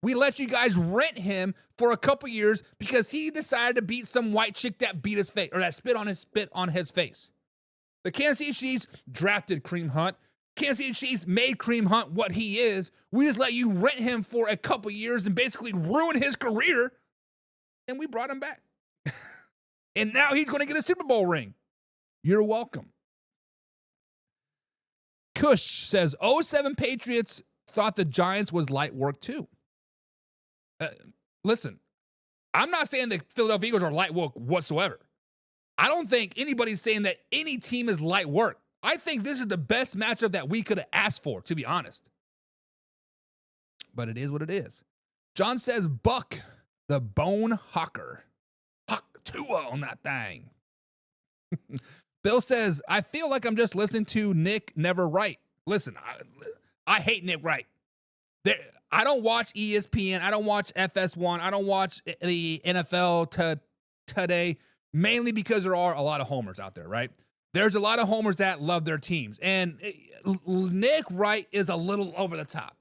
We let you guys rent him for a couple years because he decided to beat some white chick that beat his face, or that spit on his face. The Kansas City Chiefs drafted Kareem Hunt. Kansas City Chiefs made Kareem Hunt what he is. We just let you rent him for a couple years and basically ruin his career, and we brought him back. And now he's going to get a Super Bowl ring. You're welcome. Kush says, 07 Patriots thought the Giants was light work too. Listen, I'm not saying the Philadelphia Eagles are light work whatsoever. I don't think anybody's saying that any team is light work. I think this is the best matchup that we could have asked for, to be honest. But it is what it is. John says, Buck, the bone hawker. Hawk Tua on that thing. Bill says, I feel like I'm just listening to Nick Never Write. Listen, I hate Nick Wright. I don't watch ESPN. I don't watch FS1. I don't watch the NFL today, mainly because there are a lot of homers out there, right? There's a lot of homers that love their teams. And Nick Wright is a little over the top.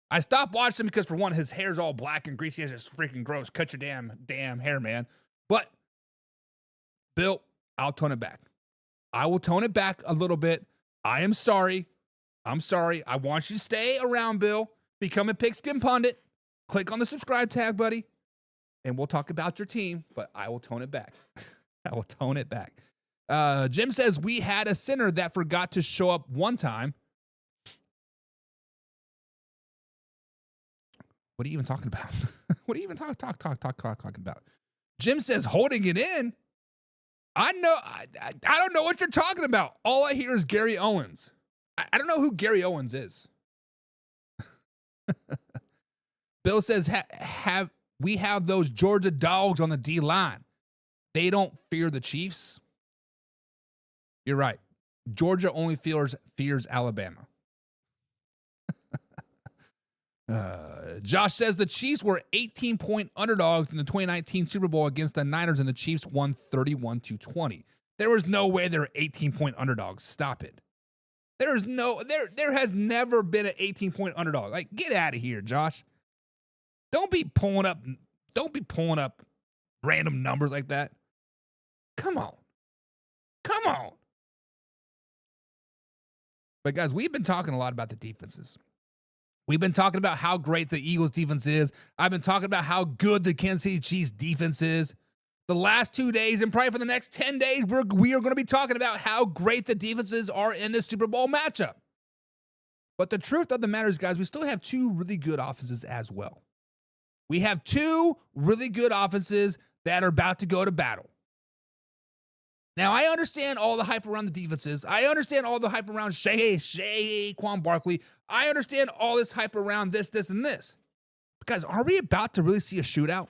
I stopped watching him because, for one, his hair's all black and greasy. It's just freaking gross. Cut your damn hair, man. But, Bill, I'll tone it back. I will tone it back a little bit. I am sorry. I'm sorry. I want you to stay around, Bill. Become a Pigskin Pundit. Click on the subscribe tag, buddy. And we'll talk about your team, but I will tone it back. I will tone it back. Jim says, we had a center that forgot to show up one time. What are you even talking about? What are you even talking about? Jim says, holding it in. I don't know what you're talking about. All I hear is Gary Owens. I don't know who Gary Owens is. Bill says, we have those Georgia dogs on the D line. They don't fear the Chiefs. You're right. Georgia only fears Alabama. Josh says the Chiefs were 18-point underdogs in the 2019 Super Bowl against the Niners, and the Chiefs won 31-20. There was no way they were 18-point underdogs. Stop it. There has never been an 18-point underdog. Like, get out of here, Josh. Don't be pulling up random numbers like that. Come on. But guys, we've been talking a lot about the defenses. We've been talking about how great the Eagles defense is. I've been talking about how good the Kansas City Chiefs defense is. The last 2 days, and probably for the next 10 days, we are going to be talking about how great the defenses are in this Super Bowl matchup. But the truth of the matter is, guys, we still have two really good offenses as well. We have two really good offenses that are about to go to battle. Now, I understand all the hype around the defenses. I understand all the hype around Saquon Barkley. I understand all this hype around this, and this. But guys, are we about to really see a shootout?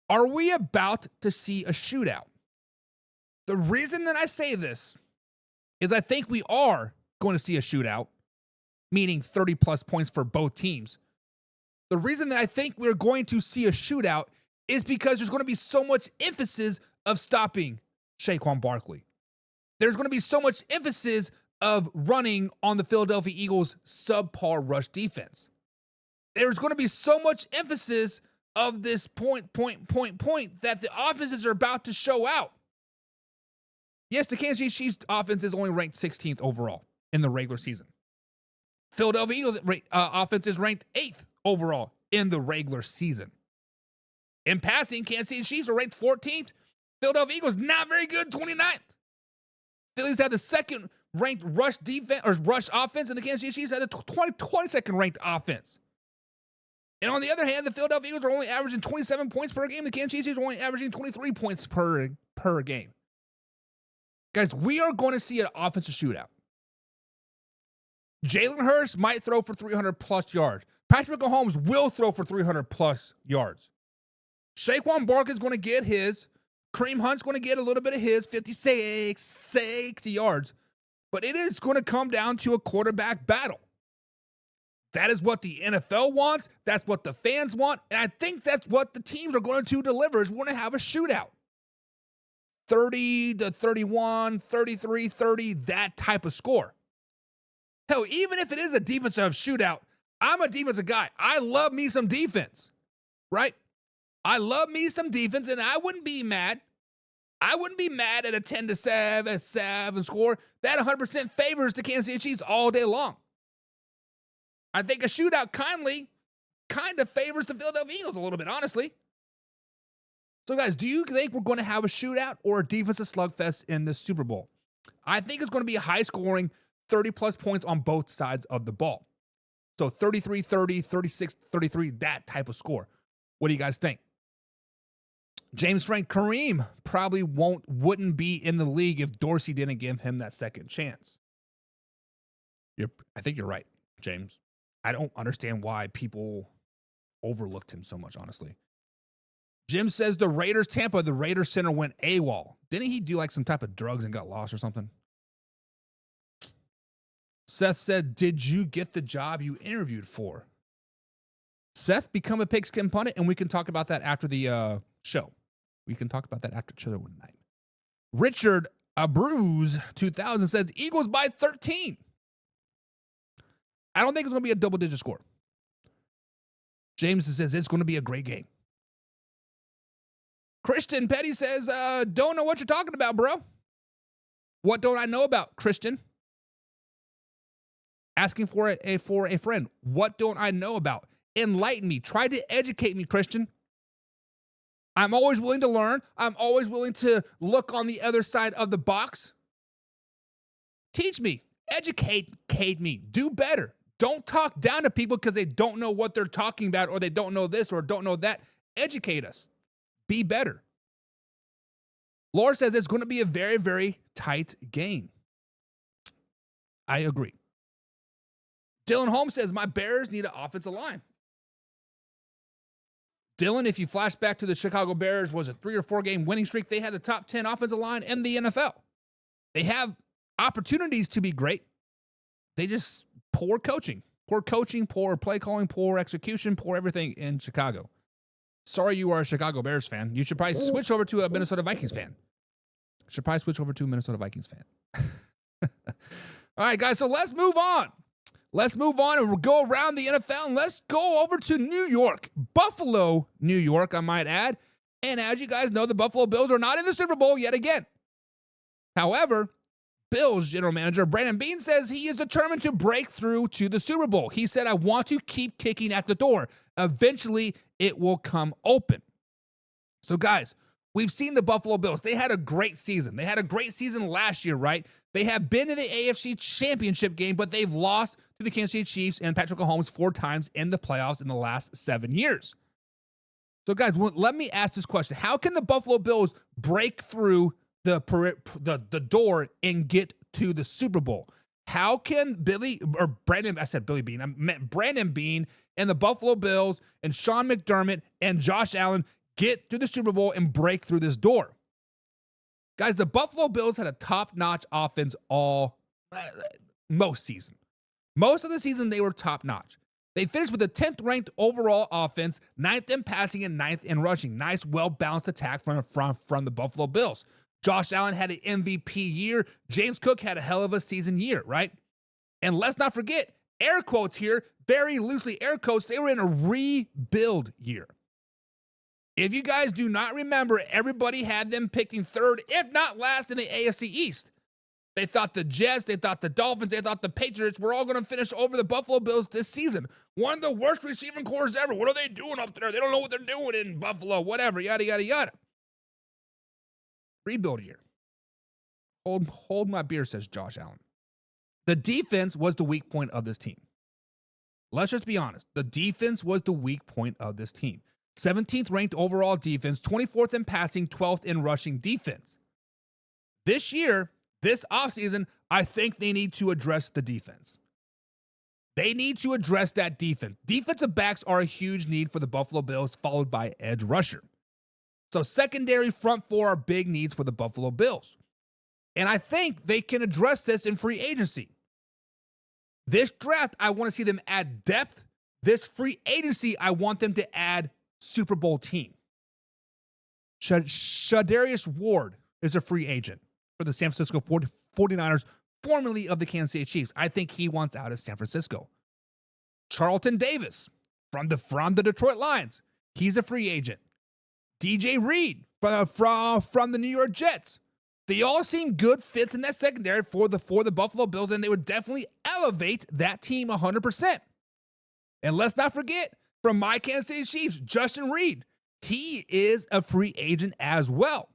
Are we about to see a shootout? The reason that I say this is I think we are going to see a shootout. meaning 30-plus points for both teams. The reason that I think we're going to see a shootout is because there's going to be so much emphasis of stopping Saquon Barkley. There's going to be so much emphasis of running on the Philadelphia Eagles' subpar rush defense. There's going to be so much emphasis of this point that the offenses are about to show out. Yes, the Kansas City Chiefs offense is only ranked 16th overall in the regular season. Philadelphia Eagles offense is ranked 8th overall in the regular season. In passing, Kansas City Chiefs are ranked 14th. Philadelphia Eagles not very good, 29th. Phillies had the second ranked rush defense or rush offense, and the Kansas City Chiefs had the 22nd ranked offense. And on the other hand, the Philadelphia Eagles are only averaging 27 points per game. The Kansas City Chiefs are only averaging 23 points per game. Guys, we are going to see an offensive shootout. Jalen Hurts might throw for 300-plus yards. Patrick Mahomes will throw for 300-plus yards. Saquon Barkley is going to get his. Kareem Hunt's going to get a little bit of his, 60 yards. But it is going to come down to a quarterback battle. That is what the NFL wants. That's what the fans want. And I think that's what the teams are going to deliver is we're going to have a shootout. 30-31, 33-30, that type of score. Hell, even if it is a defensive shootout, I'm a defensive guy. I love me some defense, right? I love me some defense, and I wouldn't be mad. I wouldn't be mad at a 10-7 score. That 100% favors the Kansas City Chiefs all day long. I think a shootout kind of favors the Philadelphia Eagles a little bit, honestly. So, guys, do you think we're going to have a shootout or a defensive slugfest in the Super Bowl? I think it's going to be a high-scoring 30-plus points on both sides of the ball. So 33-30, 36-33, that type of score. What do you guys think? James Frank Kareem probably wouldn't be in the league if Dorsey didn't give him that second chance. I think you're right, James. I don't understand why people overlooked him so much, honestly. Jim says the Raiders center went AWOL. Didn't he do like some type of drugs and got lost or something? Seth said, did you get the job you interviewed for? Seth, become a pigskin pundit, and we can talk about that after the show. We can talk about that after show night. Richard Abruz 2000 says Eagles by 13. I don't think it's going to be a double-digit score. James says it's going to be a great game. Christian Petty says, don't know what you're talking about, bro. What don't I know about, Christian? Asking for a friend. What don't I know about? Enlighten me. Try to educate me, Christian. I'm always willing to learn. I'm always willing to look on the other side of the box. Teach me. Educate me. Do better. Don't talk down to people because they don't know what they're talking about or they don't know this or don't know that. Educate us. Be better. Laura says it's going to be a very, very tight game. I agree. Dylan Holmes says, my Bears need an offensive line. Dylan, if you flash back to the Chicago Bears, was a 3 or 4 game winning streak. They had the top 10 offensive line in the NFL. They have opportunities to be great. They just poor coaching, poor play calling, poor execution, poor everything in Chicago. Sorry you are a Chicago Bears fan. You should probably switch over to a Minnesota Vikings fan. All right, guys, so let's move on. Let's move on and we'll go around the NFL and let's go over to New York. Buffalo, New York, I might add. And as you guys know, the Buffalo Bills are not in the Super Bowl yet again. However, Bills general manager Brandon Beane says he is determined to break through to the Super Bowl. He said, I want to keep kicking at the door. Eventually, it will come open. So, guys, we've seen the Buffalo Bills. They had a great season. They had a great season last year, right? They have been in the AFC Championship game, but they've lost to the Kansas City Chiefs and Patrick Mahomes 4 times in the playoffs in the last 7 years. So, guys, let me ask this question. How can the Buffalo Bills break through the door and get to the Super Bowl? How can Brandon Beane and the Buffalo Bills and Sean McDermott and Josh Allen get to the Super Bowl and break through this door? Guys, the Buffalo Bills had a top-notch offense most season. Most of the season, they were top-notch. They finished with a 10th ranked overall offense, 9th in passing and 9th in rushing. Nice, well-balanced attack from the Buffalo Bills. Josh Allen had an MVP year. James Cook had a hell of a season year, right? And let's not forget, air quotes here, very loosely air quotes, they were in a rebuild year. If you guys do not remember, everybody had them picking third, if not last, in the AFC East. They thought the Jets, they thought the Dolphins, they thought the Patriots were all going to finish over the Buffalo Bills this season. One of the worst receiving cores ever. What are they doing up there? They don't know what they're doing in Buffalo, whatever, yada, yada, yada. Rebuild year. Hold my beer, says Josh Allen. The defense was the weak point of this team. Let's just be honest. The defense was the weak point of this team. 17th ranked overall defense, 24th in passing, 12th in rushing defense. This year, this offseason, I think they need to address the defense. They need to address that defense. Defensive backs are a huge need for the Buffalo Bills, followed by edge rusher. So secondary, front four are big needs for the Buffalo Bills. And I think they can address this in free agency. This draft, I want to see them add depth. This free agency, I want them to add Super Bowl team. Shadarius Ward is a free agent for the San Francisco 49ers, formerly of the Kansas City Chiefs. I think he wants out of San Francisco. Charlton Davis from the Detroit Lions. He's a free agent. DJ Reed from the New York Jets. They all seem good fits in that secondary for the Buffalo Bills, and they would definitely elevate that team 100%. And let's not forget, from my Kansas City Chiefs, Justin Reed. He is a free agent as well.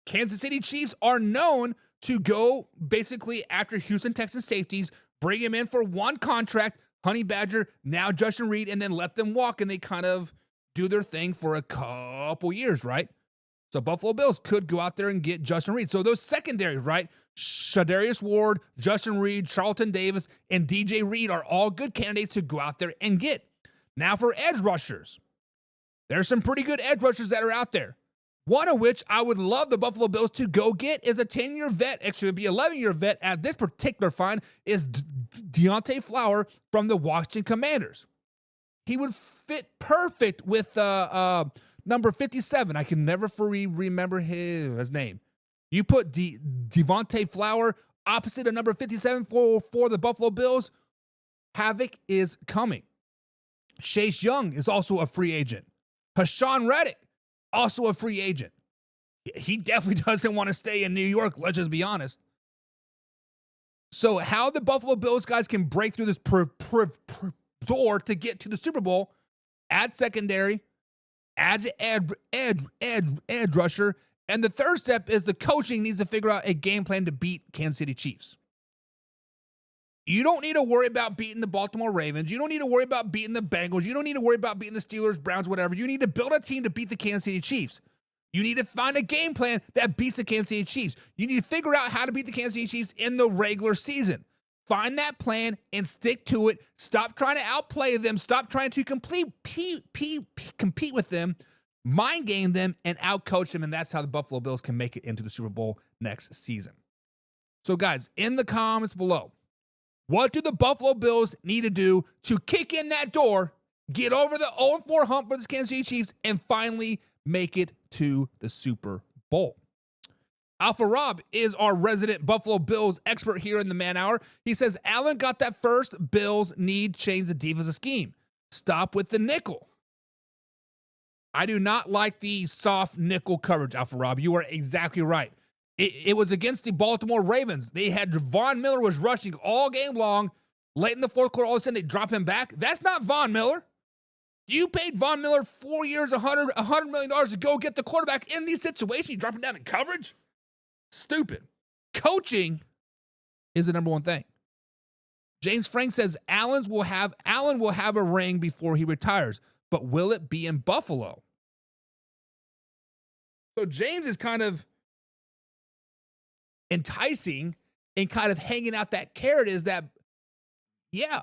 Kansas City Chiefs are known to go basically after Houston Texans safeties, bring him in for one contract, Honey Badger, now Justin Reed, and then let them walk, and they kind of do their thing for a couple years, right? So Buffalo Bills could go out there and get Justin Reed. So those secondaries, right? Shadarius Ward, Justin Reed, Charlton Davis, and DJ Reed are all good candidates to go out there and get. Now for edge rushers. There's some pretty good edge rushers that are out there. One of which I would love the Buffalo Bills to go get is a 10-year vet, actually it would be 11-year vet at this particular find, is Deontay Flower from the Washington Commanders. He would fit perfect with number 57. I can never remember his name. You put Devontae Flower opposite of number 57 for the Buffalo Bills, havoc is coming. Chase Young is also a free agent. Hassan Reddick, also a free agent. He definitely doesn't want to stay in New York, let's just be honest. So how the Buffalo Bills guys can break through this door to get to the Super Bowl, add secondary, add edge rusher, and the third step is the coaching needs to figure out a game plan to beat Kansas City Chiefs. You don't need to worry about beating the Baltimore Ravens. You don't need to worry about beating the Bengals. You don't need to worry about beating the Steelers, Browns, whatever. You need to build a team to beat the Kansas City Chiefs. You need to find a game plan that beats the Kansas City Chiefs. You need to figure out how to beat the Kansas City Chiefs in the regular season. Find that plan and stick to it. Stop trying to outplay them. Stop trying to compete with them, mind game them, and outcoach them. And that's how the Buffalo Bills can make it into the Super Bowl next season. So, guys, in the comments below, what do the Buffalo Bills need to do to kick in that door, get over the 0-4 hump for the Kansas City Chiefs, and finally make it to the Super Bowl? Alpha Rob is our resident Buffalo Bills expert here in the Man Hour. He says, Allen got that first. Bills need to change the defensive scheme. Stop with the nickel. I do not like the soft nickel coverage, Alpha Rob. You are exactly right. It was against the Baltimore Ravens. They had Von Miller was rushing all game long. Late in the fourth quarter, all of a sudden they drop him back. That's not Von Miller. You paid Von Miller 4 years, $100 million to go get the quarterback in these situations. You drop him down in coverage? Stupid. Coaching is the number one thing. James Frank says Allen will have a ring before he retires, but will it be in Buffalo? So James is kind of enticing and kind of hanging out that carrot is that, yeah,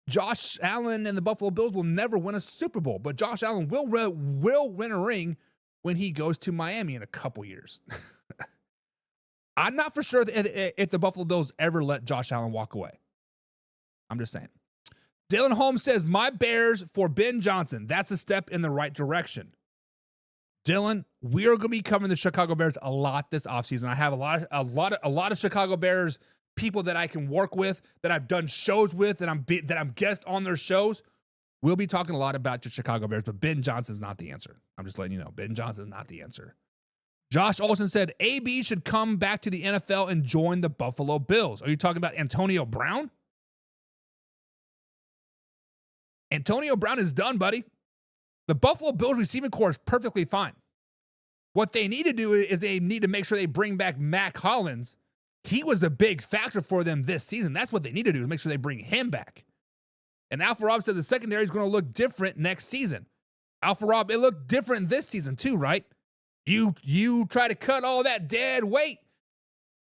Josh Allen and the Buffalo Bills will never win a Super Bowl, but Josh Allen will win a ring when he goes to Miami in a couple years. I'm not for sure if the Buffalo Bills ever let Josh Allen walk away. I'm just saying. Dylan Holmes says, my Bears for Ben Johnson. That's a step in the right direction. Dylan, we are going to be covering the Chicago Bears a lot this offseason. I have a lot of Chicago Bears people that I can work with, that I've done shows with, that I'm guest on their shows. We'll be talking a lot about your Chicago Bears, but Ben Johnson's not the answer. I'm just letting you know. Ben Johnson's not the answer. Josh Olsen said, AB should come back to the NFL and join the Buffalo Bills. Are you talking about Antonio Brown? Antonio Brown is done, buddy. The Buffalo Bills receiving corps is perfectly fine. What they need to do is they need to make sure they bring back Mac Hollins. He was a big factor for them this season. That's what they need to do, is make sure they bring him back. And Alpha Rob said the secondary is going to look different next season. Alpha Rob, it looked different this season too, right? You try to cut all that dead weight,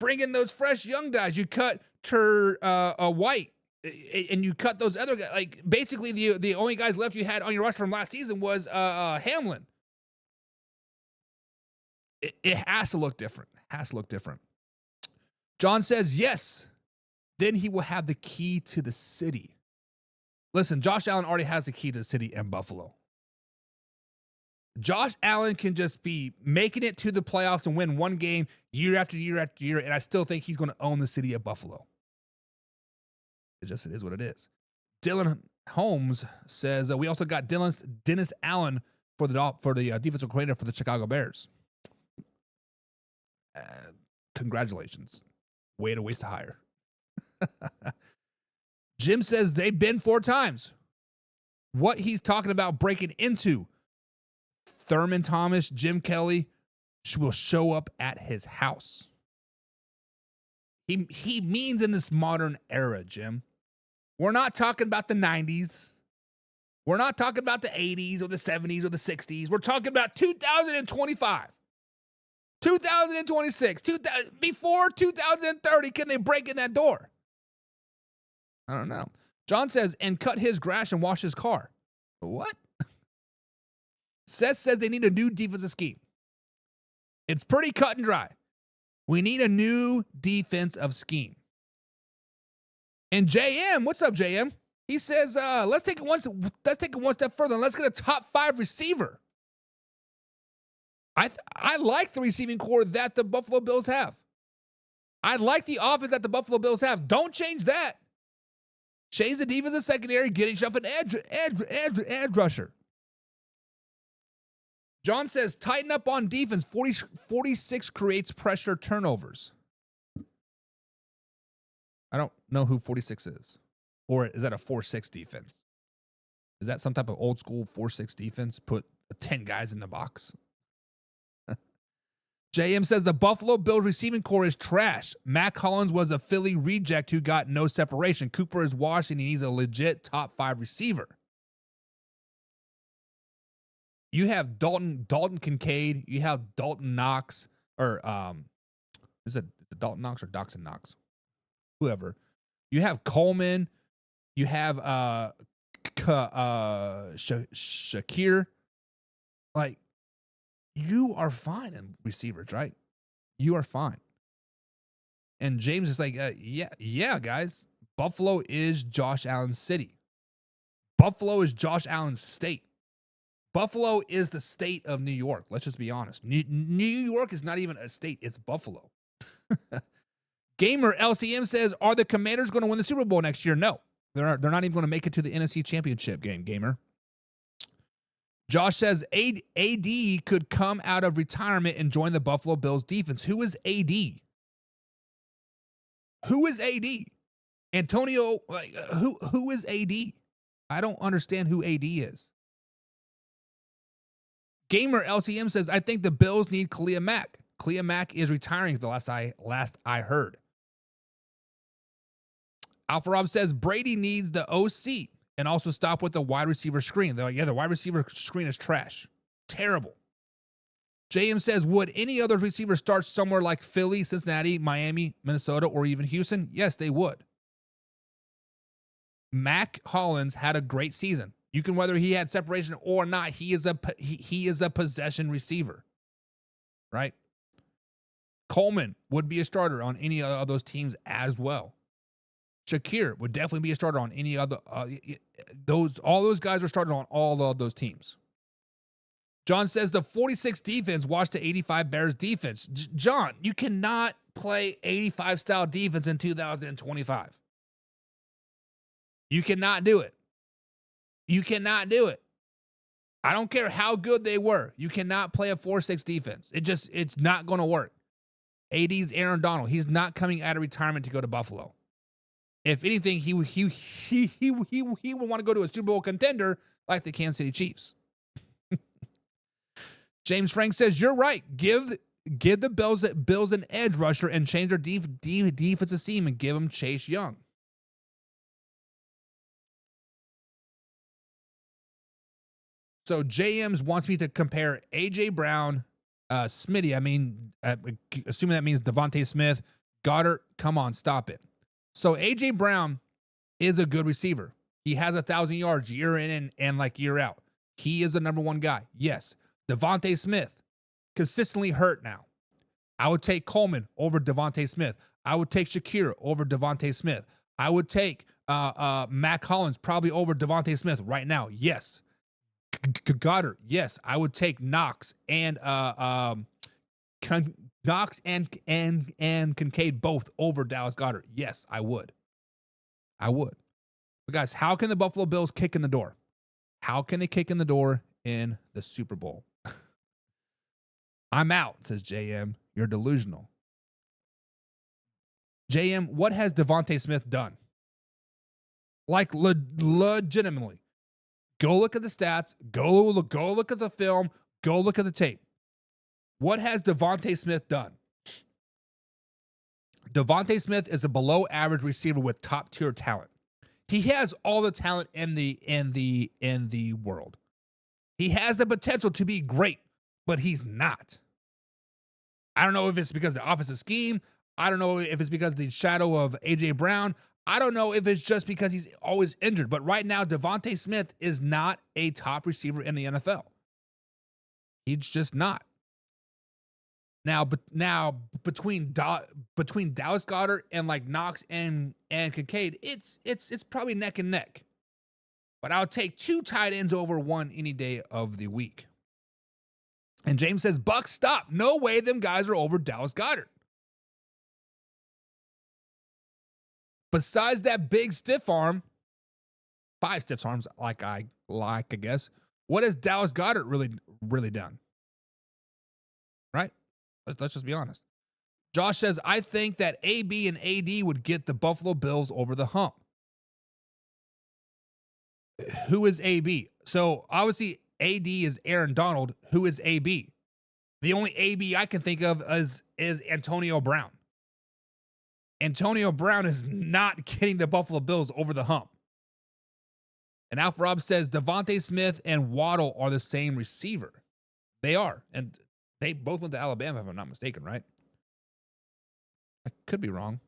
bring in those fresh young guys. You cut White, and you cut those other guys. Like, basically, the only guys left you had on your roster from last season was Hamlin. It has to look different. It has to look different. John says, yes, then he will have the key to the city. Listen, Josh Allen already has the key to the city in Buffalo. Josh Allen can just be making it to the playoffs and win one game year after year after year, and I still think he's going to own the city of Buffalo. It is what it is. Dylan Holmes says, we also got Dennis Allen for the defensive coordinator for the Chicago Bears. Congratulations. Way to waste a hire. Jim says they've been 4 times. What he's talking about breaking into, Thurman Thomas, Jim Kelly will show up at his house. He means in this modern era, Jim. We're not talking about the 90s. We're not talking about the 80s or the 70s or the 60s. We're talking about 2025. 2026, before 2030, can they break in that door? I don't know. John says, and cut his grass and wash his car. What? Seth says they need a new defensive scheme. It's pretty cut and dry. We need a new defensive scheme. And JM, what's up, JM? He says, let's take it one step further and let's get a top 5 receiver. I like the receiving core that the Buffalo Bills have. I like the offense that the Buffalo Bills have. Don't change that. Change the defensive secondary, get yourself an edge rusher. John says, tighten up on defense. 46 creates pressure turnovers. I don't know who 46 is. Or is that a 4-6 defense? Is that some type of old school 4-6 defense? Put 10 guys in the box? JM says the Buffalo Bills receiving core is trash. Mac Hollins was a Philly reject who got no separation. Cooper is washed and he needs a legit top 5 receiver. You have Dalton Kincaid. You have Dalton Knox. Or, is it Dalton Knox or Doxson Knox? Whoever. You have Coleman. You have Shakir. Like, you are fine in receivers, right? You are fine. And James is like, yeah, guys. Buffalo is Josh Allen's city. Buffalo is Josh Allen's state. Buffalo is the state of New York. Let's just be honest. New York is not even a state. It's Buffalo. Gamer LCM says, are the Commanders going to win the Super Bowl next year? No. They're not even going to make it to the NFC Championship game, Gamer. Josh says AD could come out of retirement and join the Buffalo Bills defense. Who is AD? Who is AD? Antonio, who is AD? I don't understand who AD is. Gamer LCM says, I think the Bills need Khalil Mack. Khalil Mack is retiring the last I heard. Alpha Rob says Brady needs the OC and also stop with the wide receiver screen. They're like, yeah, the wide receiver screen is trash. Terrible. JM says, would any other receiver start somewhere like Philly, Cincinnati, Miami, Minnesota, or even Houston? Yes, they would. Mac Hollins had a great season. You can, whether he had separation or not, he is a possession receiver. Right? Coleman would be a starter on any of those teams as well. Shakir would definitely be a starter on any other. All those guys are starting on all of those teams. John says the 46 defense watched the 85 Bears defense. John, you cannot play 85 style defense in 2025. You cannot do it. You cannot do it. I don't care how good they were. You cannot play a 4-6 defense. It's not going to work. AD's Aaron Donald. He's not coming out of retirement to go to Buffalo. If anything, he would want to go to a Super Bowl contender like the Kansas City Chiefs. James Frank says, you're right. Give the Bills an edge rusher and change their defensive scheme and give them Chase Young. So JMs wants me to compare A.J. Brown, Smitty, assuming that means Devontae Smith, Goddard, come on, stop it. So A.J. Brown is a good receiver. He has 1,000 yards year in and like year out. He is the number one guy. Yes. Devontae Smith, consistently hurt now. I would take Coleman over Devontae Smith. I would take Shakir over Devontae Smith. I would take Matt Collins probably over Devontae Smith right now. Yes. Goddard, yes, I would take Knox and Kincaid both over Dallas Goedert. Yes, I would. But guys, how can the Buffalo Bills kick in the door? How can they kick in the door in the Super Bowl? I'm out, says JM. You're delusional. JM, what has Devontae Smith done? Like legitimately. Go look at the stats. Go look at the film. Go look at the tape. What has Devontae Smith done? Devontae Smith is a below average receiver with top tier talent. He has all the talent in the world. He has the potential to be great, but he's not. I don't know if it's because of the offensive scheme. I don't know if it's because of the shadow of A.J. Brown. I don't know if it's just because he's always injured, but right now, Devontae Smith is not a top receiver in the NFL. He's just not. Now between Dallas Goedert and like Knox and Kincaid, it's probably neck and neck. But I'll take 2 tight ends over one any day of the week. And James says, Buck, stop. No way them guys are over Dallas Goedert. Besides that big stiff arm, 5 stiff arms, I guess. What has Dallas Goedert really done? Right? Let's just be honest. Josh says, I think that AB and AD would get the Buffalo Bills over the hump. Who is AB? So obviously AD is Aaron Donald. Who is AB? The only AB I can think of is Antonio Brown. Antonio Brown is not getting the Buffalo Bills over the hump. And Alpha Rob says Devontae Smith and Waddle are the same receiver. They are. And they both went to Alabama, if I'm not mistaken, right? I could be wrong.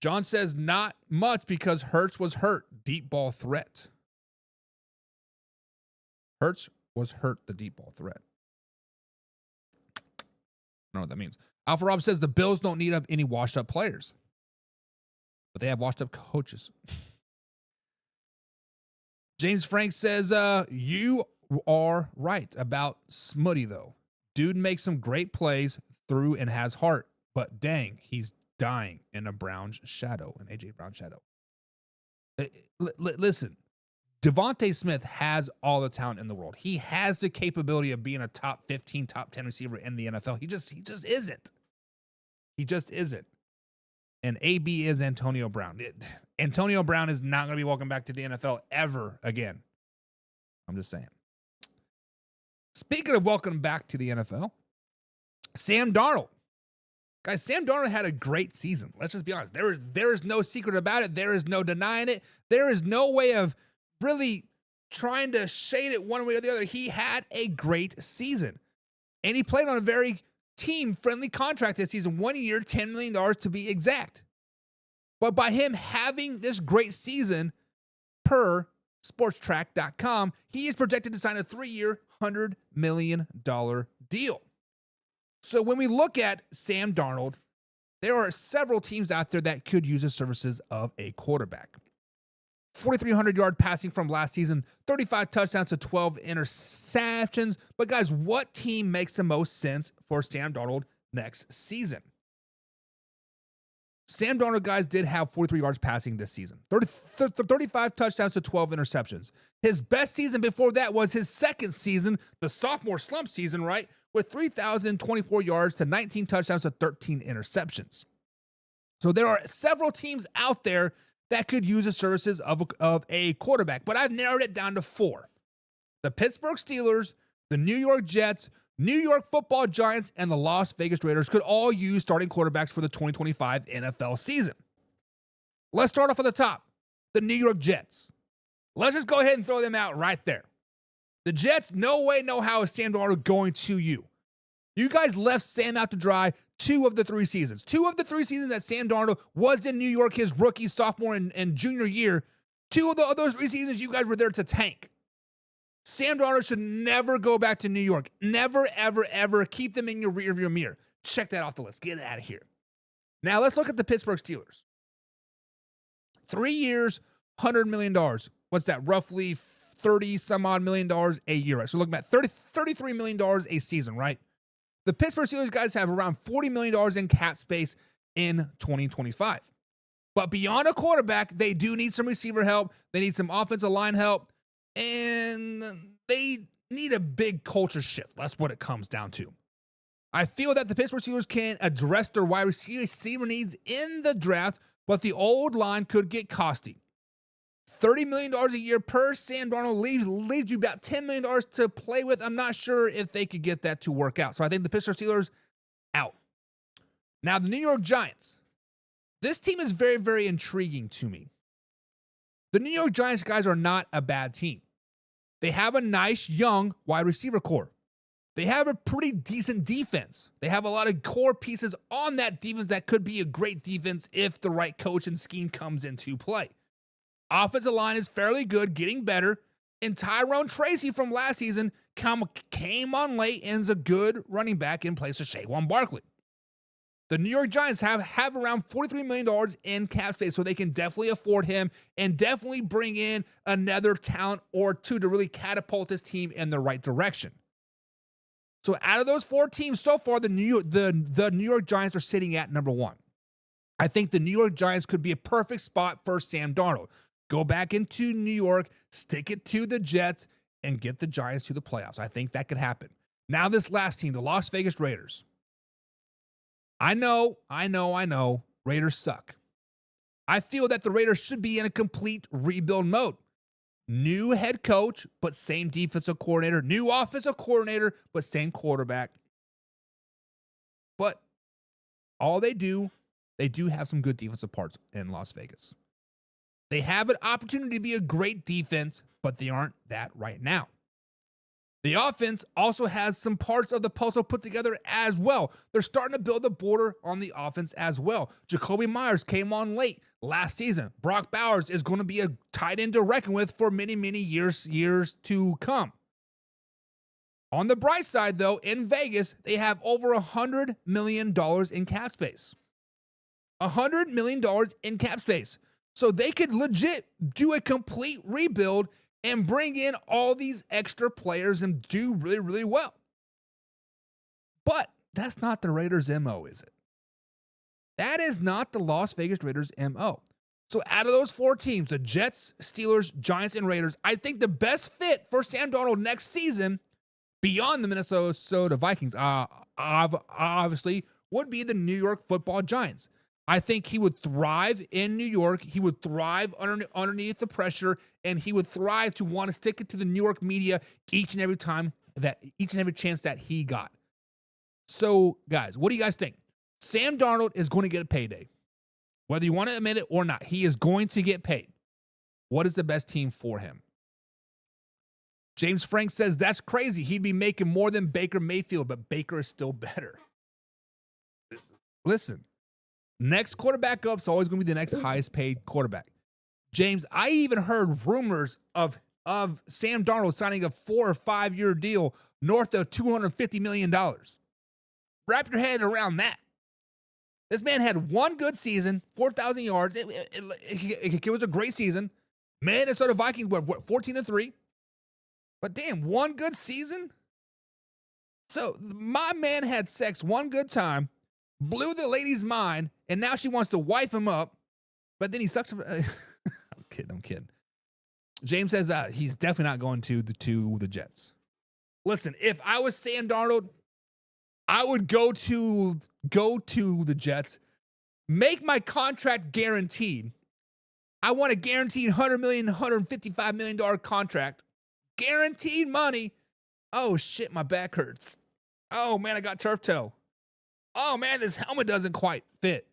John says not much because Hurts was hurt. Deep ball threat. Hurts was hurt, the deep ball threat. I don't know what that means. Alpha Rob says the Bills don't need up any washed up players, but they have washed up coaches. James Frank says, you are right about Smutty, though. Dude makes some great plays through and has heart, but dang, he's dying in a Brown's shadow, an A.J. Brown shadow. Listen, Devontae Smith has all the talent in the world. He has the capability of being a top 15, top 10 receiver in the NFL. He just isn't. He just isn't. And AB is Antonio Brown. Antonio Brown is not going to be welcome back to the NFL ever again. I'm just saying. Speaking of welcome back to the NFL, Sam Darnold. Guys, Sam Darnold had a great season. Let's just be honest. There is no secret about it. There is no denying it. There is no way of really trying to shade it one way or the other. He had a great season. And he played on a very team-friendly contract this season. 1 year, $10 million to be exact. But by him having this great season, per sportstrack.com, he is projected to sign a 3-year, $100 million deal. So when we look at Sam Darnold, there are several teams out there that could use the services of a quarterback. 4,300 yard passing from last season, 35 touchdowns to 12 interceptions. But guys, what team makes the most sense for Sam Darnold next season? Sam Darnold, guys, did have 43 yards passing this season, 35 touchdowns to 12 interceptions. His best season before that was his second season, the sophomore slump season, right? With 3,024 yards to 19 touchdowns to 13 interceptions. So there are several teams out there that could use the services of a quarterback, but I've narrowed it down to 4. The Pittsburgh Steelers, the New York Jets, New York Football Giants, and the Las Vegas Raiders could all use starting quarterbacks for the 2025 NFL season. Let's start off at the top. The New York Jets. Let's just go ahead and throw them out right there. The Jets, no way, no how is Sam Darnold going to you. You guys left Sam out to dry 2 of the 3 seasons. 2 of the 3 seasons that Sam Darnold was in New York, his rookie, sophomore, and junior year. 2 of those 3 seasons, you guys were there to tank. Sam Darnold should never go back to New York. Never, ever, ever keep them in your rearview mirror. Check that off the list. Get it out of here. Now let's look at the Pittsburgh Steelers. 3 years, $100 million. What's that? Roughly 30 some odd million dollars a year, right? So looking at $33 million a season, right? The Pittsburgh Steelers guys have around $40 million in cap space in 2025. But beyond a quarterback, they do need some receiver help. They need some offensive line help. And they need a big culture shift. That's what it comes down to. I feel that the Pittsburgh Steelers can address their wide receiver needs in the draft, but the old line could get costly. $30 million a year per Sam Darnold leaves you about $10 million to play with. I'm not sure if they could get that to work out. So I think the Pittsburgh Steelers out. Now, the New York Giants. This team is very, very intriguing to me. The New York Giants guys are not a bad team. They have a nice young wide receiver core. They have a pretty decent defense. They have a lot of core pieces on that defense that could be a great defense if the right coach and scheme comes into play. Offensive line is fairly good, getting better. And Tyrone Tracy from last season came on late and is a good running back in place of Saquon Barkley. The New York Giants have around $43 million in cap space, so they can definitely afford him and definitely bring in another talent or 2 to really catapult this team in the right direction. So out of those 4 teams so far, the New York Giants are sitting at number 1. I think the New York Giants could be a perfect spot for Sam Darnold. Go back into New York, stick it to the Jets, and get the Giants to the playoffs. I think that could happen. Now this last team, the Las Vegas Raiders. I know. Raiders suck. I feel that the Raiders should be in a complete rebuild mode. New head coach, but same defensive coordinator. New offensive coordinator, but same quarterback. But all they do have some good defensive parts in Las Vegas. They have an opportunity to be a great defense, but they aren't that right now. The offense also has some parts of the puzzle put together as well. They're starting to build the border on the offense as well. Jacoby Myers came on late last season. Brock Bowers is going to be a tight end to reckon with for many, many years to come. On the bright side, though, in Vegas, they have over $100 million in cap space. $100 million in cap space. So they could legit do a complete rebuild and bring in all these extra players and do really, really well. But that's not the Raiders' MO, is it? That is not the Las Vegas Raiders' MO. So out of those 4 teams, the Jets, Steelers, Giants, and Raiders, I think the best fit for Sam Darnold next season, beyond the Minnesota Vikings, obviously, would be the New York Football Giants. I think he would thrive in New York. He would thrive underneath the pressure, and he would thrive to want to stick it to the New York media each and every chance that he got. So, guys, what do you guys think? Sam Darnold is going to get a payday. Whether you want to admit it or not, he is going to get paid. What is the best team for him? James Frank says, that's crazy. He'd be making more than Baker Mayfield, but Baker is still better. Listen. Next quarterback up is always going to be the next highest paid quarterback. James, I even heard rumors of Sam Darnold signing a 4 or 5 year deal north of $250 million. Wrap your head around that. This man had one good season, 4,000 yards. It was a great season. Minnesota Vikings were 14-3. But damn, one good season? So my man had sex one good time, blew the lady's mind, and now she wants to wife him up, but then he sucks. I'm kidding. James says he's definitely not going to the Jets. Listen, if I was Sam Darnold, I would go to the Jets, make my contract guaranteed. I want a guaranteed $100 million, $155 million contract. Guaranteed money. Oh, shit, my back hurts. Oh, man, I got turf toe. Oh, man, this helmet doesn't quite fit.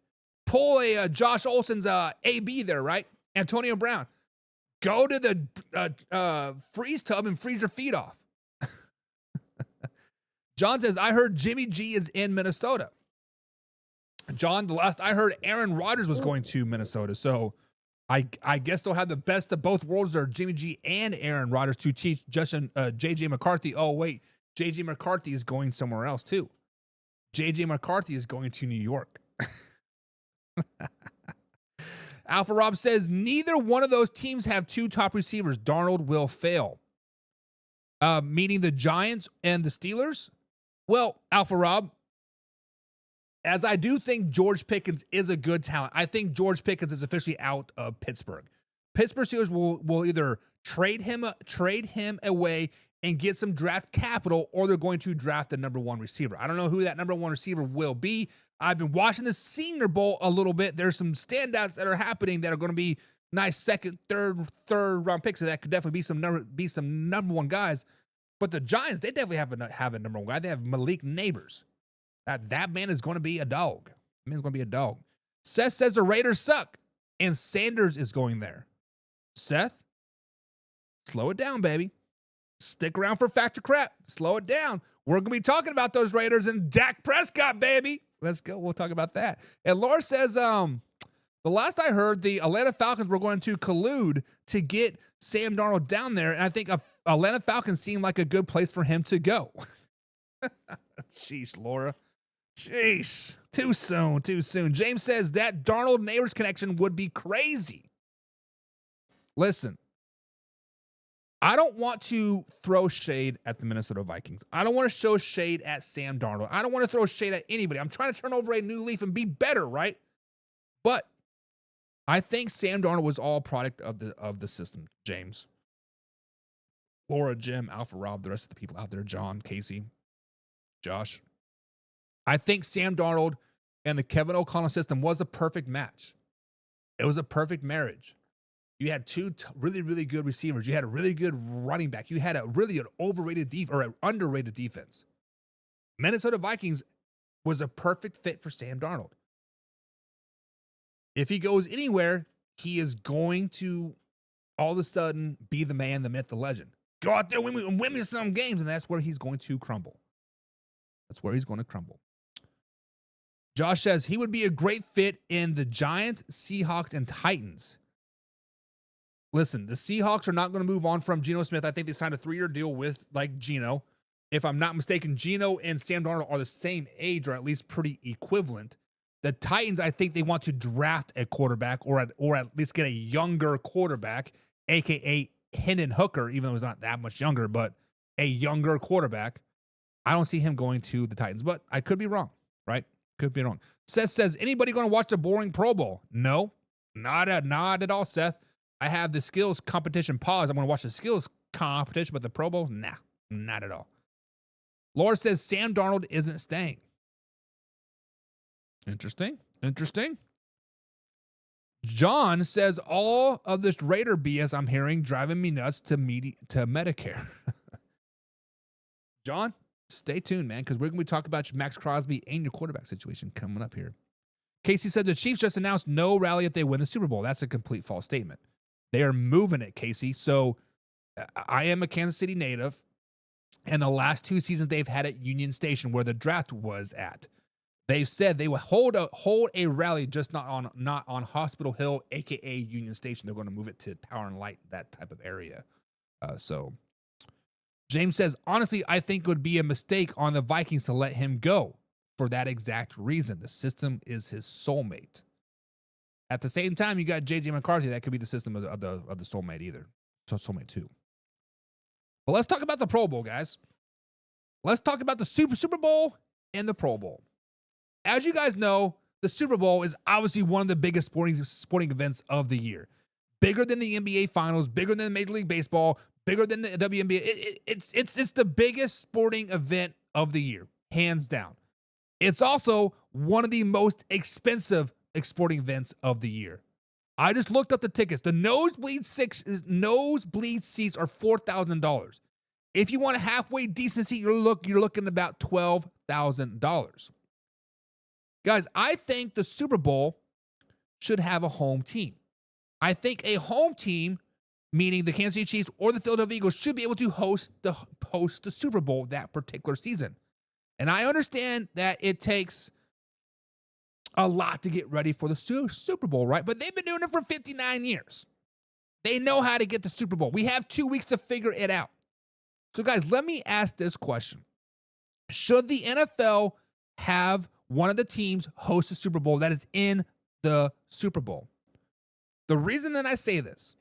Pull a Josh Olson's AB there, right? Antonio Brown. Go to the freeze tub and freeze your feet off. John says, I heard Jimmy G is in Minnesota. John, the last I heard, Aaron Rodgers was going to Minnesota. So I guess they'll have the best of both worlds there, Jimmy G and Aaron Rodgers, to teach J.J. McCarthy. Oh, wait, J.J. McCarthy is going somewhere else, too. J.J. McCarthy is going to New York. Alpha Rob says, neither one of those teams have two top receivers. Darnold will fail. Meaning the Giants and the Steelers? Well, Alpha Rob, as I do think George Pickens is a good talent, I think George Pickens is officially out of Pittsburgh. Pittsburgh Steelers will either trade him away and get some draft capital, or they're going to draft the number one receiver. I don't know who that number one receiver will be. I've been watching the Senior Bowl a little bit. There's some standouts that are happening that are going to be nice second, third round picks. So that could definitely be some number one guys. But the Giants, they definitely have a number one guy. They have Malik Neighbors. That man is going to be a dog. That man's going to be a dog. Seth says the Raiders suck, and Sanders is going there. Seth, slow it down, baby. Stick around for Factor Crap. Slow it down. We're going to be talking about those Raiders and Dak Prescott, baby. Let's go. We'll talk about that. And Laura says, the last I heard, the Atlanta Falcons were going to collude to get Sam Darnold down there, and I think Atlanta Falcons seemed like a good place for him to go. Sheesh, Laura. Sheesh. Too soon. James says that Darnold Neighbors connection would be crazy. Listen, I don't want to throw shade at the Minnesota Vikings. I don't want to show shade at Sam Darnold. I don't want to throw shade at anybody. I'm trying to turn over a new leaf and be better, right? But I think Sam Darnold was all product of the system, James. Laura, Jim, Alpha Rob, the rest of the people out there, John, Casey, Josh. I think Sam Darnold and the Kevin O'Connell system was a perfect match. It was a perfect marriage. You had two really, really good receivers. You had a really good running back. You had an overrated or an underrated defense. Minnesota Vikings was a perfect fit for Sam Darnold. If he goes anywhere, he is going to all of a sudden be the man, the myth, the legend. Go out there and win me some games, and that's where he's going to crumble. Josh says he would be a great fit in the Giants, Seahawks, and Titans. Listen, the Seahawks are not going to move on from Geno Smith. I think they signed a 3-year deal with Geno. If I'm not mistaken, Geno and Sam Darnold are the same age, or at least pretty equivalent. The Titans, I think they want to draft a quarterback or at least get a younger quarterback, a.k.a. Hendon Hooker, even though he's not that much younger, but a younger quarterback. I don't see him going to the Titans, but I could be wrong, right? Could be wrong. Seth says, anybody going to watch the boring Pro Bowl? No, not at all, Seth. I have the skills competition paused. I'm going to watch the skills competition, but the Pro Bowl, nah, not at all. Laura says Sam Darnold isn't staying. Interesting. John says all of this Raider BS I'm hearing driving me nuts to Medicare. John, stay tuned, man, because we're going to be talking about Max Crosby and your quarterback situation coming up here. Casey said the Chiefs just announced no rally if they win the Super Bowl. That's a complete false statement. They are moving it, Casey. So I am a Kansas City native, and the last 2 seasons they've had at Union Station where the draft was at. They've said they will hold a rally, just not on Hospital Hill, a.k.a. Union Station. They're going to move it to Power and Light, that type of area. So James says, honestly, I think it would be a mistake on the Vikings to let him go. for that exact reason. The system is his soulmate. At the same time, you got J.J. McCarthy. That could be the system of the soulmate either. So soulmate too. But let's talk about the Pro Bowl, guys. Let's talk about the Super Bowl and the Pro Bowl. As you guys know, the Super Bowl is obviously one of the biggest sporting events of the year. Bigger than the NBA Finals, bigger than Major League Baseball, bigger than the WNBA. It's the biggest sporting event of the year, hands down. It's also one of the most expensive sporting events of the year. I just looked up the tickets. The nosebleed seats are $4,000. If you want a halfway decent seat, you're looking about $12,000. Guys, I think the Super Bowl should have a home team. I think a home team, meaning the Kansas City Chiefs or the Philadelphia Eagles, should be able to host the Super Bowl that particular season. And I understand that it takes a lot to get ready for the Super Bowl, right? But they've been doing it for 59 years. They know how to get the Super Bowl. We have 2 weeks to figure it out. So, guys, let me ask this question. Should the NFL have one of the teams host a Super Bowl that is in the Super Bowl? The reason that I say this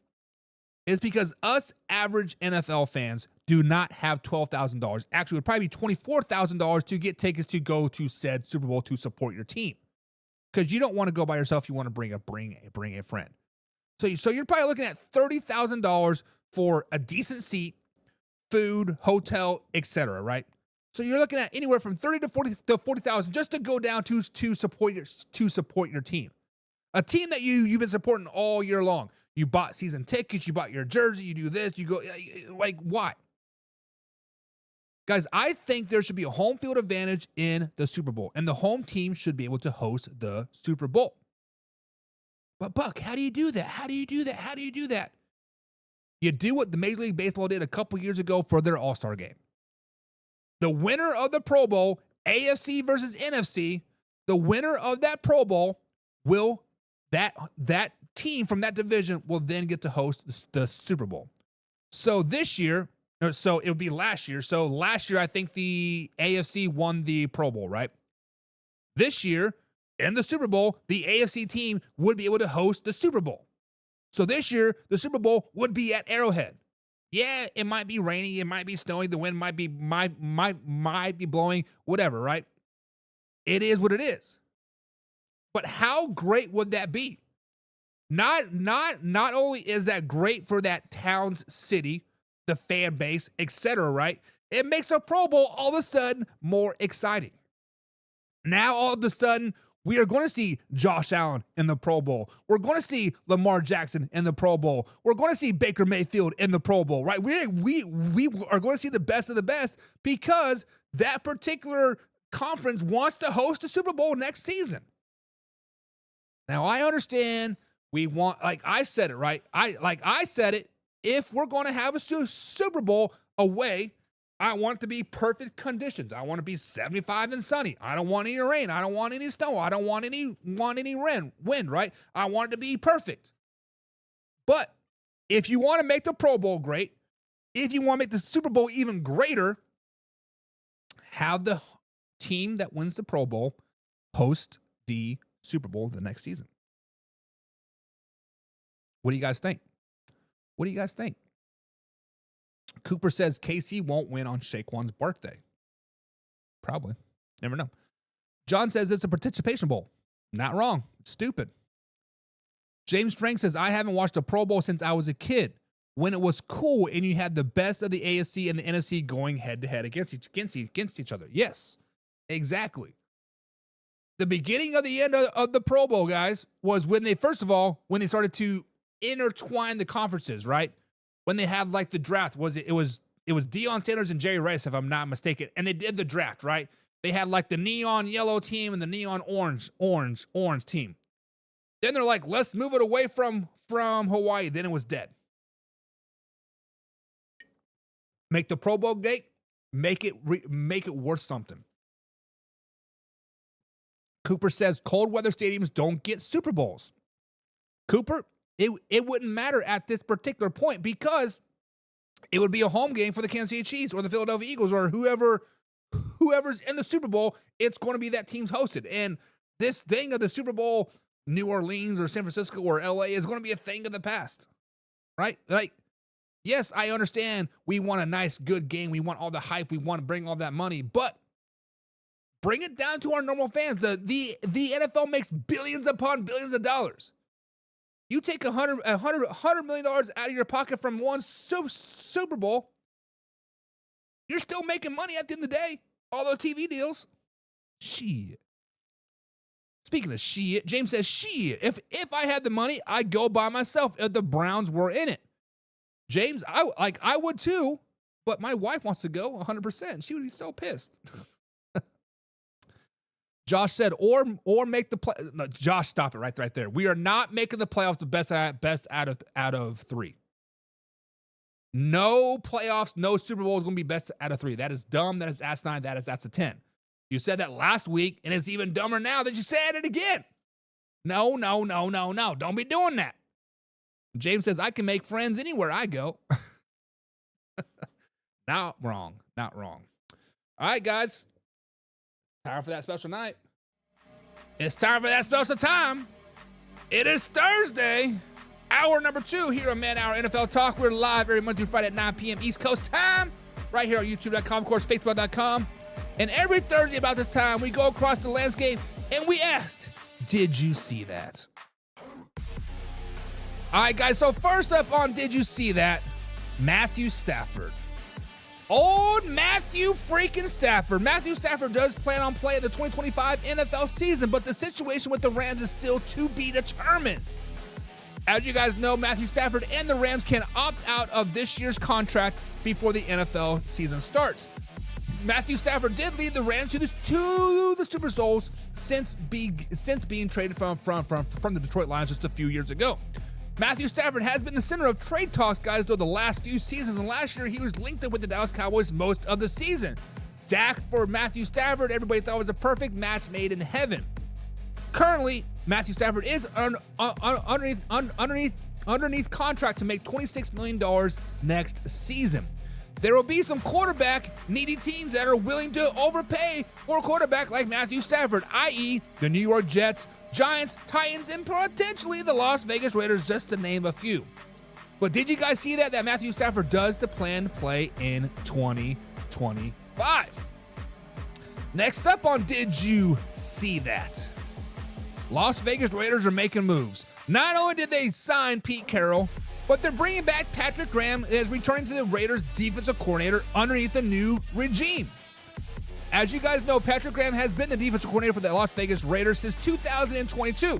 is because us average NFL fans do not have $12,000. Actually, it would probably be $24,000 to get tickets to go to said Super Bowl to support your team. Because you don't want to go by yourself. You want to bring a friend. So you're probably looking at $30,000 for a decent seat, food, hotel, etc. Right? So you're looking at anywhere from $30,000 to $40,000 just to go down to support your team, a team that you've been supporting all year long. You bought season tickets, you bought your jersey, you do this, you go like why? Guys, I think there should be a home field advantage in the Super Bowl, and the home team should be able to host the Super Bowl. But Buck, how do you do that? How do you do that? You do what the Major League Baseball did a couple years ago for their All-Star game. The winner of the Pro Bowl, AFC versus NFC, the winner of that Pro Bowl that team from that division will then get to host the Super Bowl. So this year, so it would be last year. So last year, I think the AFC won the Pro Bowl, right? This year, in the Super Bowl, the AFC team would be able to host the Super Bowl. So this year, the Super Bowl would be at Arrowhead. Yeah, it might be rainy, it might be snowing, the wind might be blowing, whatever, right? It is what it is. But how great would that be? Not only is that great for that town's city, the fan base, etc., right? It makes the Pro Bowl all of a sudden more exciting. Now, all of a sudden, we are going to see Josh Allen in the Pro Bowl. We're going to see Lamar Jackson in the Pro Bowl. We're going to see Baker Mayfield in the Pro Bowl, right? We are going to see the best of the best because that particular conference wants to host a Super Bowl next season. Now, I understand we want, like I said it, right? I said it. If we're going to have a Super Bowl away, I want it to be perfect conditions. I want it to be 75 and sunny. I don't want any rain. I don't want any snow. I don't want any wind, right? I want it to be perfect. But if you want to make the Pro Bowl great, if you want to make the Super Bowl even greater, have the team that wins the Pro Bowl host the Super Bowl the next season. What do you guys think? Cooper says KC won't win on Saquon's birthday. Probably. Never know. John says it's a participation bowl. Not wrong. It's stupid. James Frank says, I haven't watched a Pro Bowl since I was a kid when it was cool and you had the best of the AFC and the NFC going head-to-head against each other. Yes, exactly. The beginning of the end of the Pro Bowl, guys, was when they started to intertwine the conferences, right? When they had like the draft, it was Deion Sanders and Jerry Rice, if I'm not mistaken, and they did the draft, right? They had like the neon yellow team and the neon orange team. Then they're like, let's move it away from Hawaii. Then it was dead. Make the Pro Bowl gate, make it worth something. Cooper says cold weather stadiums don't get Super Bowls. Cooper, it wouldn't matter at this particular point because it would be a home game for the Kansas City Chiefs or the Philadelphia Eagles or whoever whoever's in the Super Bowl, it's going to be that team's hosted. And this thing of the Super Bowl, New Orleans or San Francisco or LA, is going to be a thing of the past, right? Like, yes, I understand we want a nice, good game. We want all the hype. We want to bring all that money, but bring it down to our normal fans. The NFL makes billions upon billions of dollars. You take $100 million out of your pocket from one Super Bowl, you're still making money at the end of the day. All those TV deals. Shit. Speaking of shit, James says, shit, if I had the money, I'd go by myself if the Browns were in it. James, I would too, but my wife wants to go 100%. She would be so pissed. Josh said, or make the play. No, Josh, stop it right there. We are not making the playoffs the best out of 3. No playoffs, no Super Bowl is going to be best out of 3. That is dumb. That is asinine. That's a 10. You said that last week, and it's even dumber now that you said it again. No. Don't be doing that. James says, I can make friends anywhere I go. Not wrong. All right, guys. Time for that special night. It's time for that special time. It is Thursday, hour number 2 here on Man Hour NFL Talk. We're live every Monday through Friday at 9 p.m. East Coast time, right here on YouTube.com, of course, Facebook.com. And every Thursday about this time, we go across the landscape and we asked, did you see that? All right, guys, so first up on Did You See That? Matthew Stafford. Old Matthew freaking Stafford. Matthew Stafford does plan on playing the 2025 NFL season, but the situation with the Rams is still to be determined. As you guys know, Matthew Stafford and the Rams can opt out of this year's contract before the NFL season starts. Matthew Stafford did lead the Rams to the Super Bowls since being traded from the Detroit Lions just a few years ago. Matthew Stafford has been the center of trade talks, guys, though the last few seasons, and last year he was linked up with the Dallas Cowboys most of the season. Dak for Matthew Stafford, everybody thought was a perfect match made in heaven. Currently, Matthew Stafford is underneath contract to make $26 million next season. There will be some quarterback-needy teams that are willing to overpay for a quarterback like Matthew Stafford, i.e. the New York Jets, Giants, Titans, and potentially the Las Vegas Raiders, just to name a few. But did you guys see that Matthew Stafford does plan to play in 2025? Next up on Did You See That? Las Vegas Raiders are making moves. Not only did they sign Pete Carroll, but they're bringing back Patrick Graham as returning to the Raiders defensive coordinator underneath a new regime. As you guys know, Patrick Graham has been the defensive coordinator for the Las Vegas Raiders since 2022.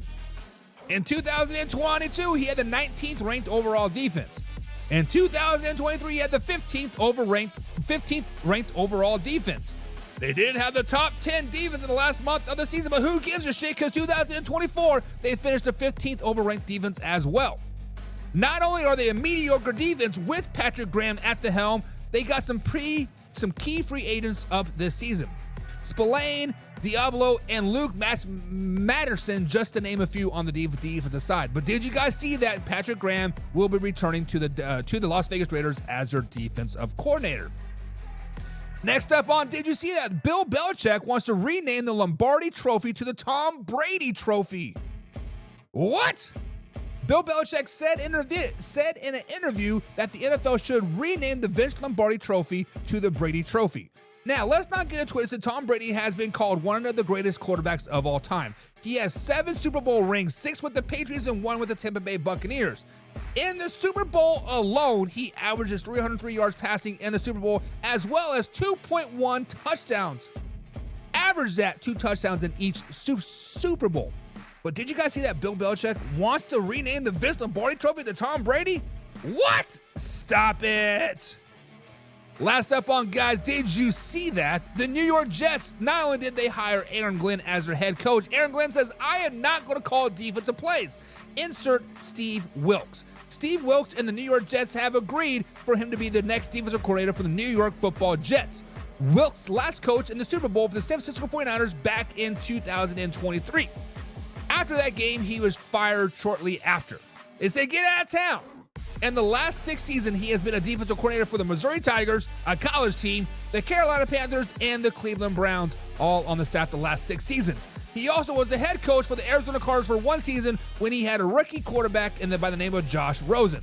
In 2022, he had the 19th ranked overall defense. In 2023, he had the 15th ranked overall defense. They did have the top 10 defense in the last month of the season, but who gives a shit, because 2024, they finished the 15th overranked defense as well. Not only are they a mediocre defense with Patrick Graham at the helm, they got some key free agents up this season. Spillane, Diablo, and Luke Matterson, just to name a few on the defensive side. But did you guys see that Patrick Graham will be returning to the Las Vegas Raiders as their defensive coordinator? Next up on Did You See That? Bill Belichick wants to rename the Lombardi Trophy to the Tom Brady Trophy. What? Bill Belichick said in an interview that the NFL should rename the Vince Lombardi Trophy to the Brady Trophy. Now, let's not get it twisted. Tom Brady has been called one of the greatest quarterbacks of all time. He has 7 Super Bowl rings, 6 with the Patriots and 1 with the Tampa Bay Buccaneers. In the Super Bowl alone, he averages 303 yards passing in the Super Bowl, as well as 2.1 touchdowns. Average that 2 touchdowns in each Super Bowl. But did you guys see that Bill Belichick wants to rename the Vince Lombardi Trophy to Tom Brady? What? Stop it. Last up on, guys, did you see that? The New York Jets, not only did they hire Aaron Glenn as their head coach, Aaron Glenn says, I am not going to call defensive plays. Insert Steve Wilks. Steve Wilks and the New York Jets have agreed for him to be the next defensive coordinator for the New York Football Jets. Wilks last coached in the Super Bowl for the San Francisco 49ers back in 2023. After that game, he was fired shortly after. They said, get out of town. In the last 6 seasons, he has been a defensive coordinator for the Missouri Tigers, a college team, the Carolina Panthers, and the Cleveland Browns, all on the staff the last 6 seasons. He also was the head coach for the Arizona Cardinals for 1 season when he had a rookie quarterback by the name of Josh Rosen.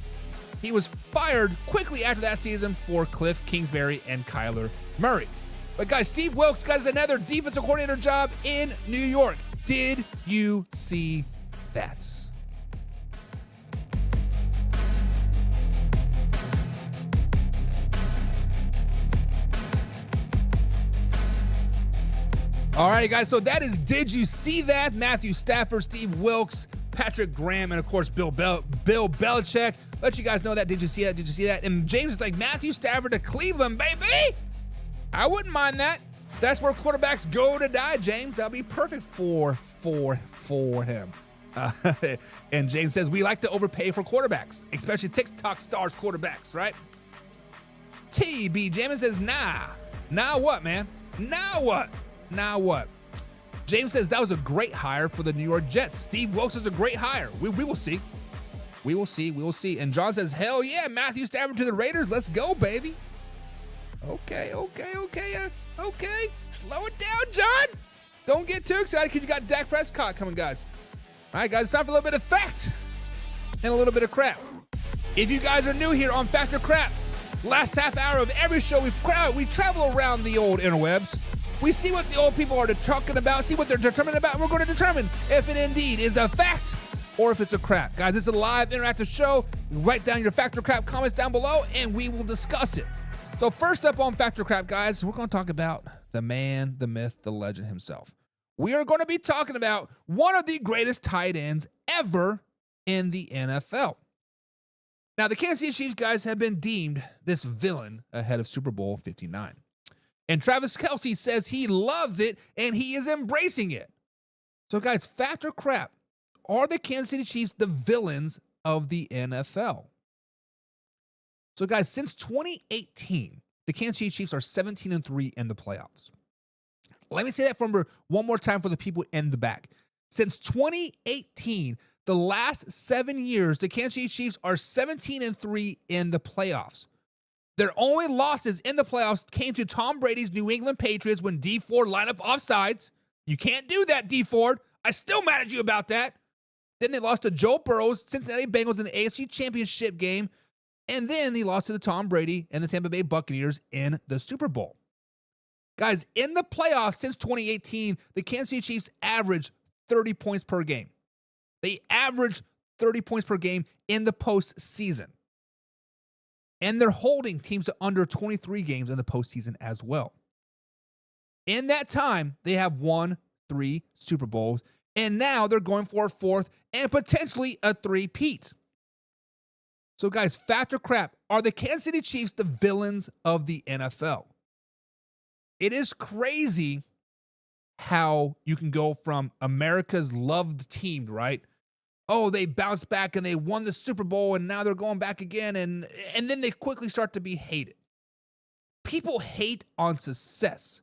He was fired quickly after that season for Cliff Kingsbury and Kyler Murray. But guys, Steve Wilks got another defensive coordinator job in New York. Did you see that? All right, guys, so that is Did You See That? Matthew Stafford, Steve Wilks, Patrick Graham, and, of course, Bill Belichick. Let you guys know that. Did you see that? Did you see that? And James is like, Matthew Stafford to Cleveland, baby. I wouldn't mind that. That's where quarterbacks go to die, James. That'll be perfect for him. And James says, we like to overpay for quarterbacks, especially TikTok stars quarterbacks, right? TB Jamin says, nah what, man? Now what? James says that was a great hire for the New York Jets. Steve Wilks is a great hire. We will see. We will see. And John says, hell yeah, Matthew Stafford to the Raiders. Let's go, baby. Okay. Slow it down, John. Don't get too excited because you got Dak Prescott coming, guys. All right, guys, it's time for a little bit of fact and a little bit of crap. If you guys are new here on Fact or Crap, last half hour of every show we travel around the old interwebs. We see what the old people are talking about, see what they're determined about, and we're going to determine if it indeed is a fact or if it's a crap. Guys, it's a live interactive show. Write down your fact or crap comments down below, and we will discuss it. So first up on Fact or Crap, guys, we're going to talk about the man, the myth, the legend himself. We are going to be talking about one of the greatest tight ends ever in the NFL. Now, the Kansas City Chiefs, guys, have been deemed this villain ahead of Super Bowl 59. And Travis Kelce says he loves it and he is embracing it. So, guys, fact or crap, are the Kansas City Chiefs the villains of the NFL? So, guys, since 2018, the Kansas City Chiefs are 17-3 in the playoffs. Let me say that one more time for the people in the back. Since 2018, the last 7 years, the Kansas City Chiefs are 17-3 in the playoffs. Their only losses in the playoffs came to Tom Brady's New England Patriots when D Ford lined up offsides. You can't do that, D Ford. I'm still mad at you about that. Then they lost to Joe Burrow's Cincinnati Bengals in the AFC Championship game. And then they lost to Tom Brady and the Tampa Bay Buccaneers in the Super Bowl. Guys, in the playoffs since 2018, the Kansas City Chiefs averaged 30 points per game. They averaged 30 points per game in the postseason. And they're holding teams to under 23 games in the postseason as well. In that time, they have won 3 Super Bowls, and now they're going for a 4th and potentially a 3-peat. So, guys, fact or crap, are the Kansas City Chiefs the villains of the NFL? It is crazy how you can go from America's loved team, right? Oh, they bounced back and they won the Super Bowl and now they're going back again, and then they quickly start to be hated. People hate on success.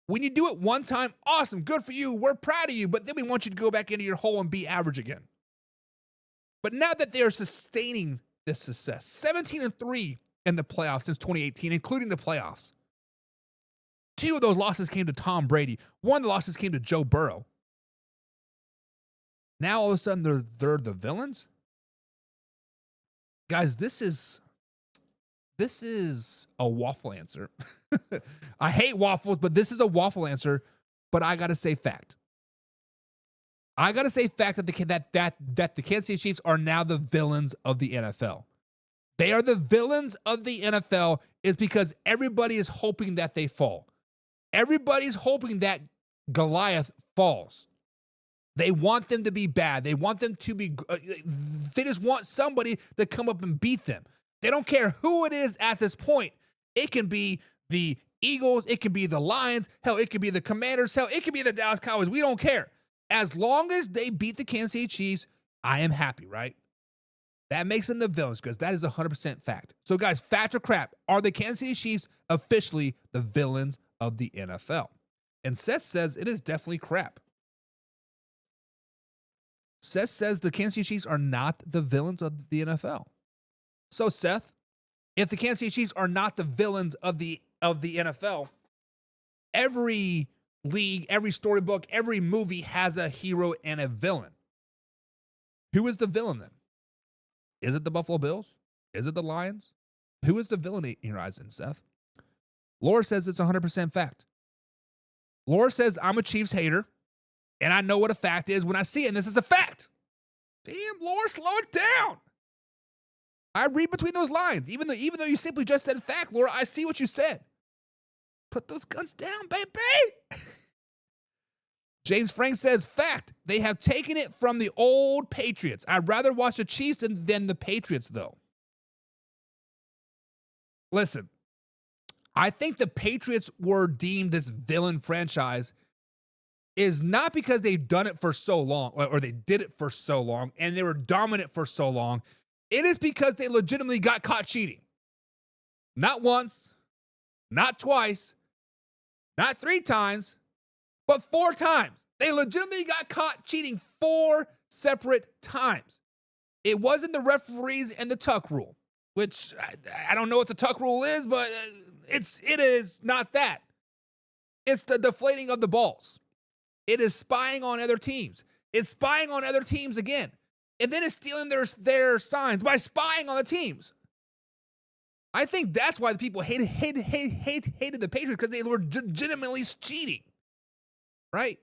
When you do it one time, awesome, good for you, we're proud of you, but then we want you to go back into your hole and be average again. But now that they are sustaining this success, 17-3 in the playoffs since 2018, including the playoffs. 2 of those losses came to Tom Brady. 1 of the losses came to Joe Burrow. Now all of a sudden they're the villains? Guys, this is a waffle answer. I hate waffles, but this is a waffle answer, but I got to say fact. I got to say fact that the Kansas City Chiefs are now the villains of the NFL. They are the villains of the NFL is because everybody is hoping that they fall. Everybody's hoping that Goliath falls. They want them to be bad. They want them to be, they just want somebody to come up and beat them. They don't care who it is at this point. It can be the Eagles. It can be the Lions. Hell, it could be the Commanders. Hell, it could be the Dallas Cowboys. We don't care. As long as they beat the Kansas City Chiefs, I am happy, right? That makes them the villains because that is 100% fact. So, guys, fact or crap, are the Kansas City Chiefs officially the villains of the NFL? And Seth says it is definitely crap. Seth says the Kansas City Chiefs are not the villains of the NFL. So, Seth, if the Kansas City Chiefs are not the villains of the NFL, every league, every storybook, every movie has a hero and a villain. Who is the villain then? Is it the Buffalo Bills? Is it the Lions? Who is the villain in your eyes then, Seth? Laura says it's 100% fact. Laura says I'm a Chiefs hater, and I know what a fact is when I see it, and this is a fact. Damn, Laura, slow it down. I read between those lines. Even though you simply just said fact, Laura, I see what you said. Put those guns down, baby. James Frank says, fact. They have taken it from the old Patriots. I'd rather watch the Chiefs than the Patriots, though. Listen, I think the Patriots were deemed this villain franchise is not because they've done it for so long, or they did it for so long, and they were dominant for so long. It is because they legitimately got caught cheating. Not once, not twice, not 3 times, but 4 times. They legitimately got caught cheating 4 separate times. It wasn't the referees and the tuck rule, which I don't know what the tuck rule is, but it is not that. It's the deflating of the balls. It is spying on other teams. It's spying on other teams again. And then it's stealing their signs by spying on the teams. I think that's why the people hated the Patriots, because they were legitimately cheating. Right?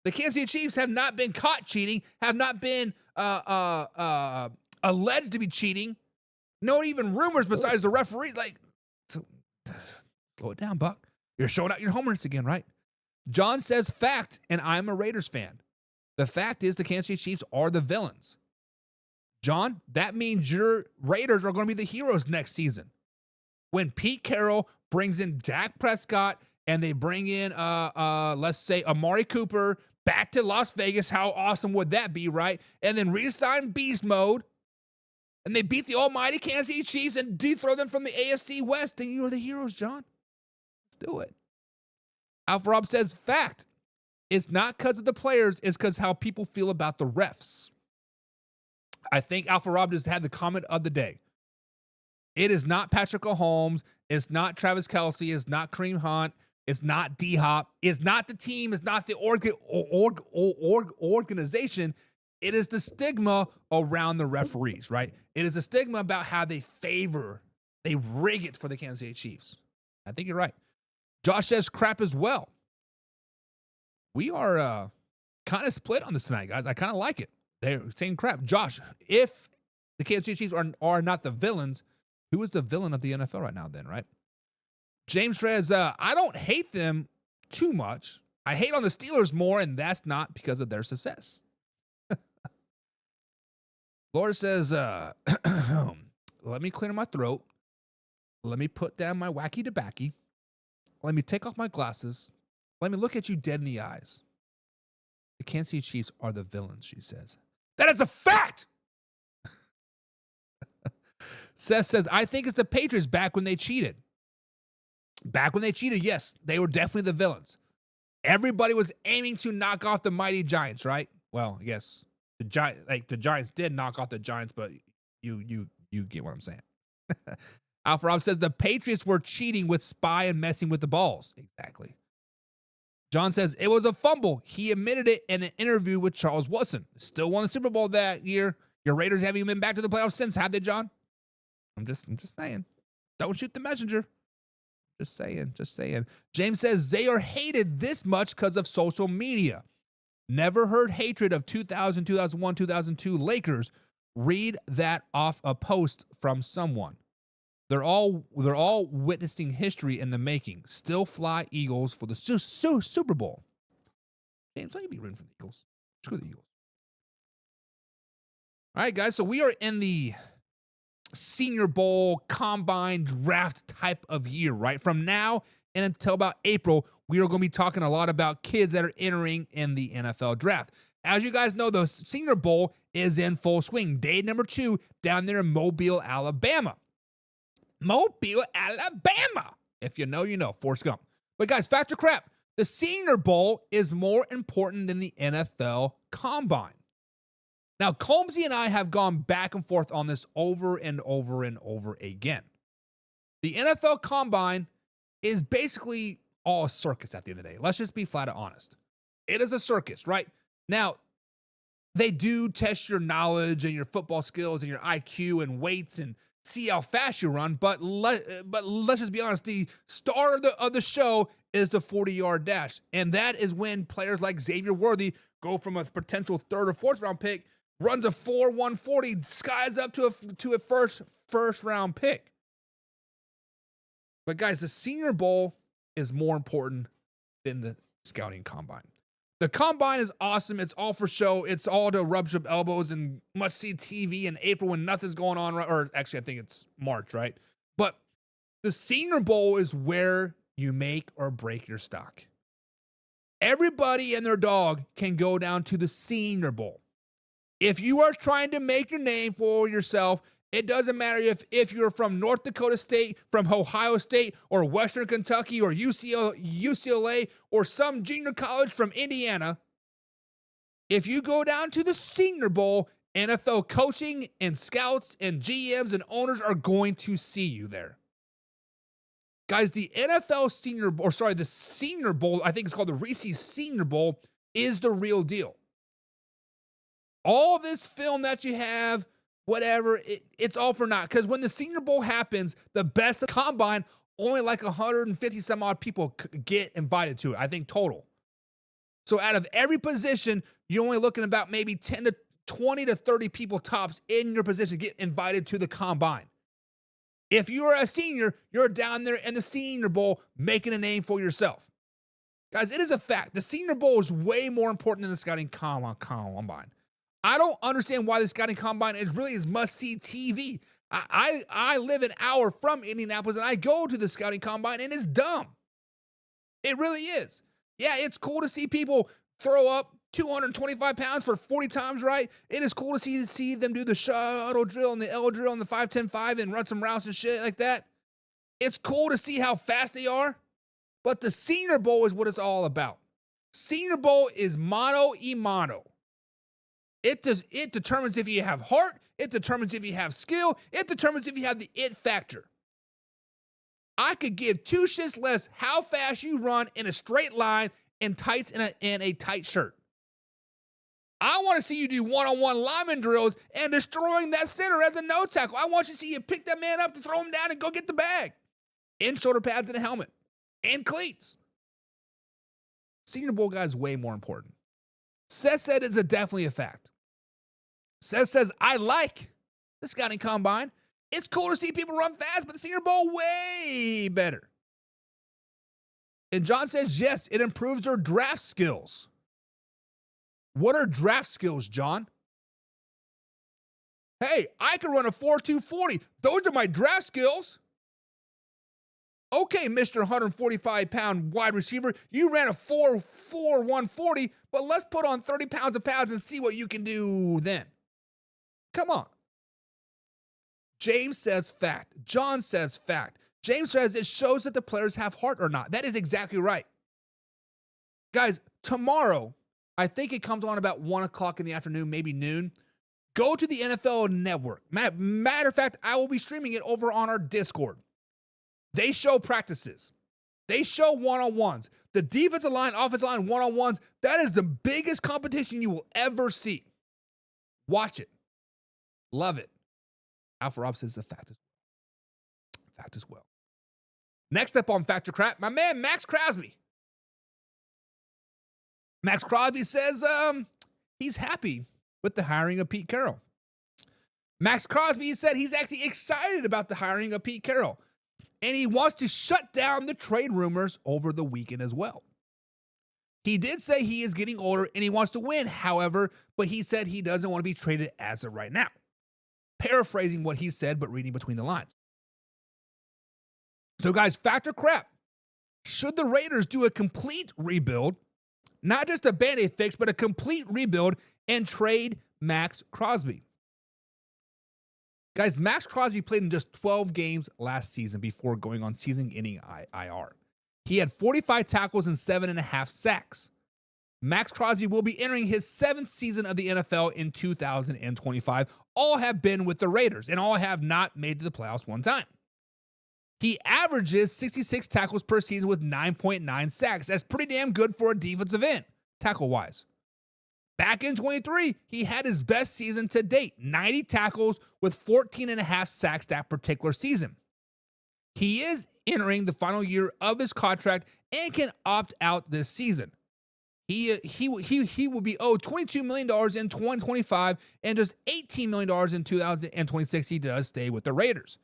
The Kansas City Chiefs have not been caught cheating, have not been alleged to be cheating. No even rumors besides the referee. Like, slow it down, Buck. You're showing out your homers again, right? John says fact, and I'm a Raiders fan. The fact is the Kansas City Chiefs are the villains. John, that means your Raiders are going to be the heroes next season. When Pete Carroll brings in Dak Prescott and they bring in, let's say, Amari Cooper back to Las Vegas, how awesome would that be, right? And then re-sign Beast Mode, and they beat the almighty Kansas City Chiefs and dethrone them from the AFC West, then you are the heroes, John. Let's do it. Alpha Rob says, fact. It's not because of the players, it's because how people feel about the refs. I think Alpha Rob just had the comment of the day. It is not Patrick Mahomes. It's not Travis Kelce. It's not Kareem Hunt. It's not D-Hop. It's not the team. It's not the organization. It is the stigma around the referees, right? It is a stigma about how they rig it for the Kansas City Chiefs. I think you're right. Josh says crap as well. We are kind of split on this tonight, guys. I kind of like it. They're saying crap. Josh, if the Kansas City Chiefs are not the villains, who is the villain of the NFL right now then, right? James says, I don't hate them too much. I hate on the Steelers more, and that's not because of their success. Laura says, let me clear my throat. Let me put down my wacky tobacco. Let me take off my glasses. Let me look at you dead in the eyes. The Kansas City Chiefs are the villains, she says. That is a fact! Seth says, I think it's the Patriots back when they cheated. Back when they cheated, yes, they were definitely the villains. Everybody was aiming to knock off the mighty Giants, right? Well, I guess the Giants did knock off the Giants, but you get what I'm saying. Alpha Rob says the Patriots were cheating with spy and messing with the balls. Exactly. John says it was a fumble. He admitted it in an interview with Charles Woodson. Still won the Super Bowl that year. Your Raiders haven't even been back to the playoffs since, have they, John? I'm just saying. Don't shoot the messenger. Just saying. James says they are hated this much because of social media. Never heard hatred of 2000, 2001, 2002 Lakers. Read that off a post from someone. They're all witnessing history in the making. Still fly Eagles for the Super Bowl. James, why you be rooting for the Eagles? Screw the Eagles. All right, guys. So we are in the Senior Bowl, combine, draft type of year, right? From now and until about April, we are going to be talking a lot about kids that are entering in the NFL draft. As you guys know, the Senior Bowl is in full swing. Day number 2 down there in Mobile, Alabama. Mobile, Alabama. If you know, you know. Forrest Gump. But guys, fact or crap, the Senior Bowl is more important than the NFL Combine. Now, Combsy and I have gone back and forth on this over and over and over again. The NFL Combine is basically all a circus at the end of the day. Let's just be flat out honest. It is a circus, right? Now, they do test your knowledge and your football skills and your IQ and weights and see how fast you run, but let's just be honest. The star of the show is the 40-yard dash, and that is when players like Xavier Worthy go from a potential third or fourth round pick, runs a 4.140, skies up to a first round pick. But guys, the Senior Bowl is more important than the scouting combine. The combine is awesome. It's all for show. It's all to rub some elbows and must-see TV in April when nothing's going on. Or actually, I think it's March, right? But the Senior Bowl is where you make or break your stock. Everybody and their dog can go down to the Senior Bowl. If you are trying to make your name for yourself, it doesn't matter if you're from North Dakota State, from Ohio State, or Western Kentucky, or UCLA, or some junior college from Indiana. If you go down to the Senior Bowl, NFL coaching and scouts and GMs and owners are going to see you there. Guys, the the Senior Bowl, I think it's called the Reese's Senior Bowl, is the real deal. All this film that you have, whatever, it's all for naught. Because when the Senior Bowl happens, the best combine, only like 150 some odd people get invited to it, I think, total. So out of every position, you're only looking about maybe 10 to 20 to 30 people tops in your position get invited to the combine. If you're a senior, you're down there in the Senior Bowl making a name for yourself. Guys, it is a fact. The Senior Bowl is way more important than the scouting combine. I don't understand why the scouting combine is must-see TV. I live an hour from Indianapolis, and I go to the scouting combine, and it's dumb. It really is. Yeah, it's cool to see people throw up 225 pounds for 40 times, right? It is cool to see them do the shuttle drill and the L drill and the 5-10-5 and run some routes and shit like that. It's cool to see how fast they are, but the Senior Bowl is what it's all about. Senior Bowl is mano a mano. It determines if you have heart. It determines if you have skill. It determines if you have the it factor. I could give two shits less how fast you run in a straight line in tights and a tight shirt. I want to see you do one-on-one lineman drills and destroying that center as a no tackle. I want you to see you pick that man up to throw him down and go get the bag. In shoulder pads and a helmet. And cleats. Senior Bowl guy is way more important. Seth said it's definitely a fact. Seth says, I like the scouting combine. It's cool to see people run fast, but the Senior Bowl way better. And John says, yes, it improves their draft skills. What are draft skills, John? Hey, I can run a 4.240. Those are my draft skills. Okay, Mr. 145-pound wide receiver, you ran a 4.4140, but let's put on 30 pounds of pads and see what you can do then. Come on. James says fact. John says fact. James says it shows that the players have heart or not. That is exactly right. Guys, tomorrow, I think it comes on about 1 o'clock in the afternoon, maybe noon. Go to the NFL Network. Matter of fact, I will be streaming it over on our Discord. They show practices. They show one-on-ones. The defensive line, offensive line, one-on-ones, that is the biggest competition you will ever see. Watch it. Love it. Alpha Rob says it's a fact as well. Next up on Factor Crap, my man Max Crosby. Max Crosby says he's happy with the hiring of Pete Carroll. Max Crosby said he's actually excited about the hiring of Pete Carroll. And he wants to shut down the trade rumors over the weekend as well. He did say he is getting older and he wants to win, however, but he said he doesn't want to be traded as of right now. Paraphrasing what he said, but reading between the lines. So guys, Factor Crap. Should the Raiders do a complete rebuild, not just a Band-Aid fix, but a complete rebuild and trade Max Crosby? Guys, Max Crosby played in just 12 games last season before going on season-ending IR. He had 45 tackles and 7.5 sacks. Max Crosby will be entering his 7th season of the NFL in 2025. All have been with the Raiders, and all have not made to the playoffs one time. He averages 66 tackles per season with 9.9 sacks. That's pretty damn good for a defensive end, tackle-wise. Back in 23, he had his best season to date, 90 tackles with 14.5 sacks that particular season. He is entering the final year of his contract and can opt out this season. He will be owed $22 million in 2025 and just $18 million in 2026. He does stay with the Raiders.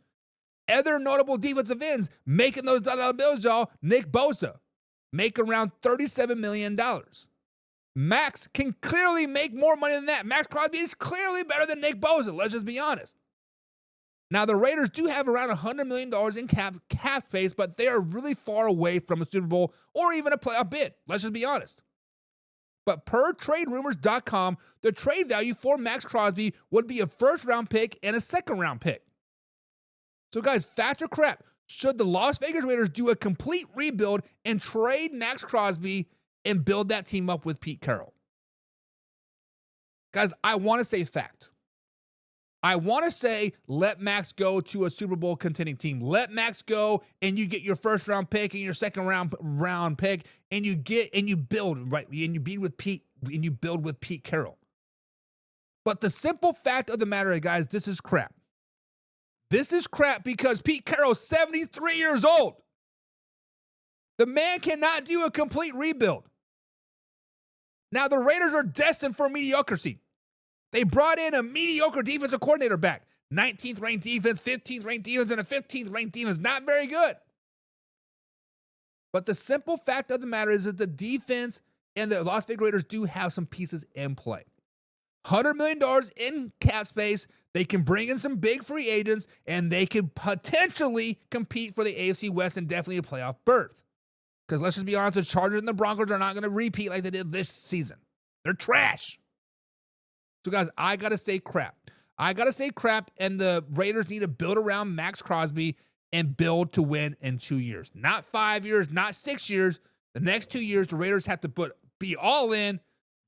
Other notable defensive ends making those dollar bills, y'all. Nick Bosa, make around $37 million. Max can clearly make more money than that. Max Crosby is clearly better than Nick Bosa. Let's just be honest. Now, the Raiders do have around $100 million in cap space, but they are really far away from a Super Bowl or even a playoff bid. Let's just be honest. But per TradeRumors.com, the trade value for Max Crosby would be a first-round pick and a second-round pick. So, guys, fact or crap, should the Las Vegas Raiders do a complete rebuild and trade Max Crosby and build that team up with Pete Carroll? Guys, I want to say fact. I want to say let Max go to a Super Bowl contending team. Let Max go and you get your first round pick and your second round pick and you build, right? And you build with Pete Carroll. But the simple fact of the matter, guys, this is crap. This is crap because Pete Carroll's 73 years old. The man cannot do a complete rebuild. Now, the Raiders are destined for mediocrity. They brought in a mediocre defensive coordinator back. 19th ranked defense, 15th ranked defense, and a 15th ranked defense. Not very good. But the simple fact of the matter is that the defense and the Las Vegas Raiders do have some pieces in play. $100 million in cap space. They can bring in some big free agents, and they can potentially compete for the AFC West and definitely a playoff berth. Because let's just be honest, the Chargers and the Broncos are not going to repeat like they did this season. They're trash. So, guys, I got to say crap. And the Raiders need to build around Max Crosby and build to win in 2 years. Not 5 years, not 6 years. The next 2 years, the Raiders have to be all in,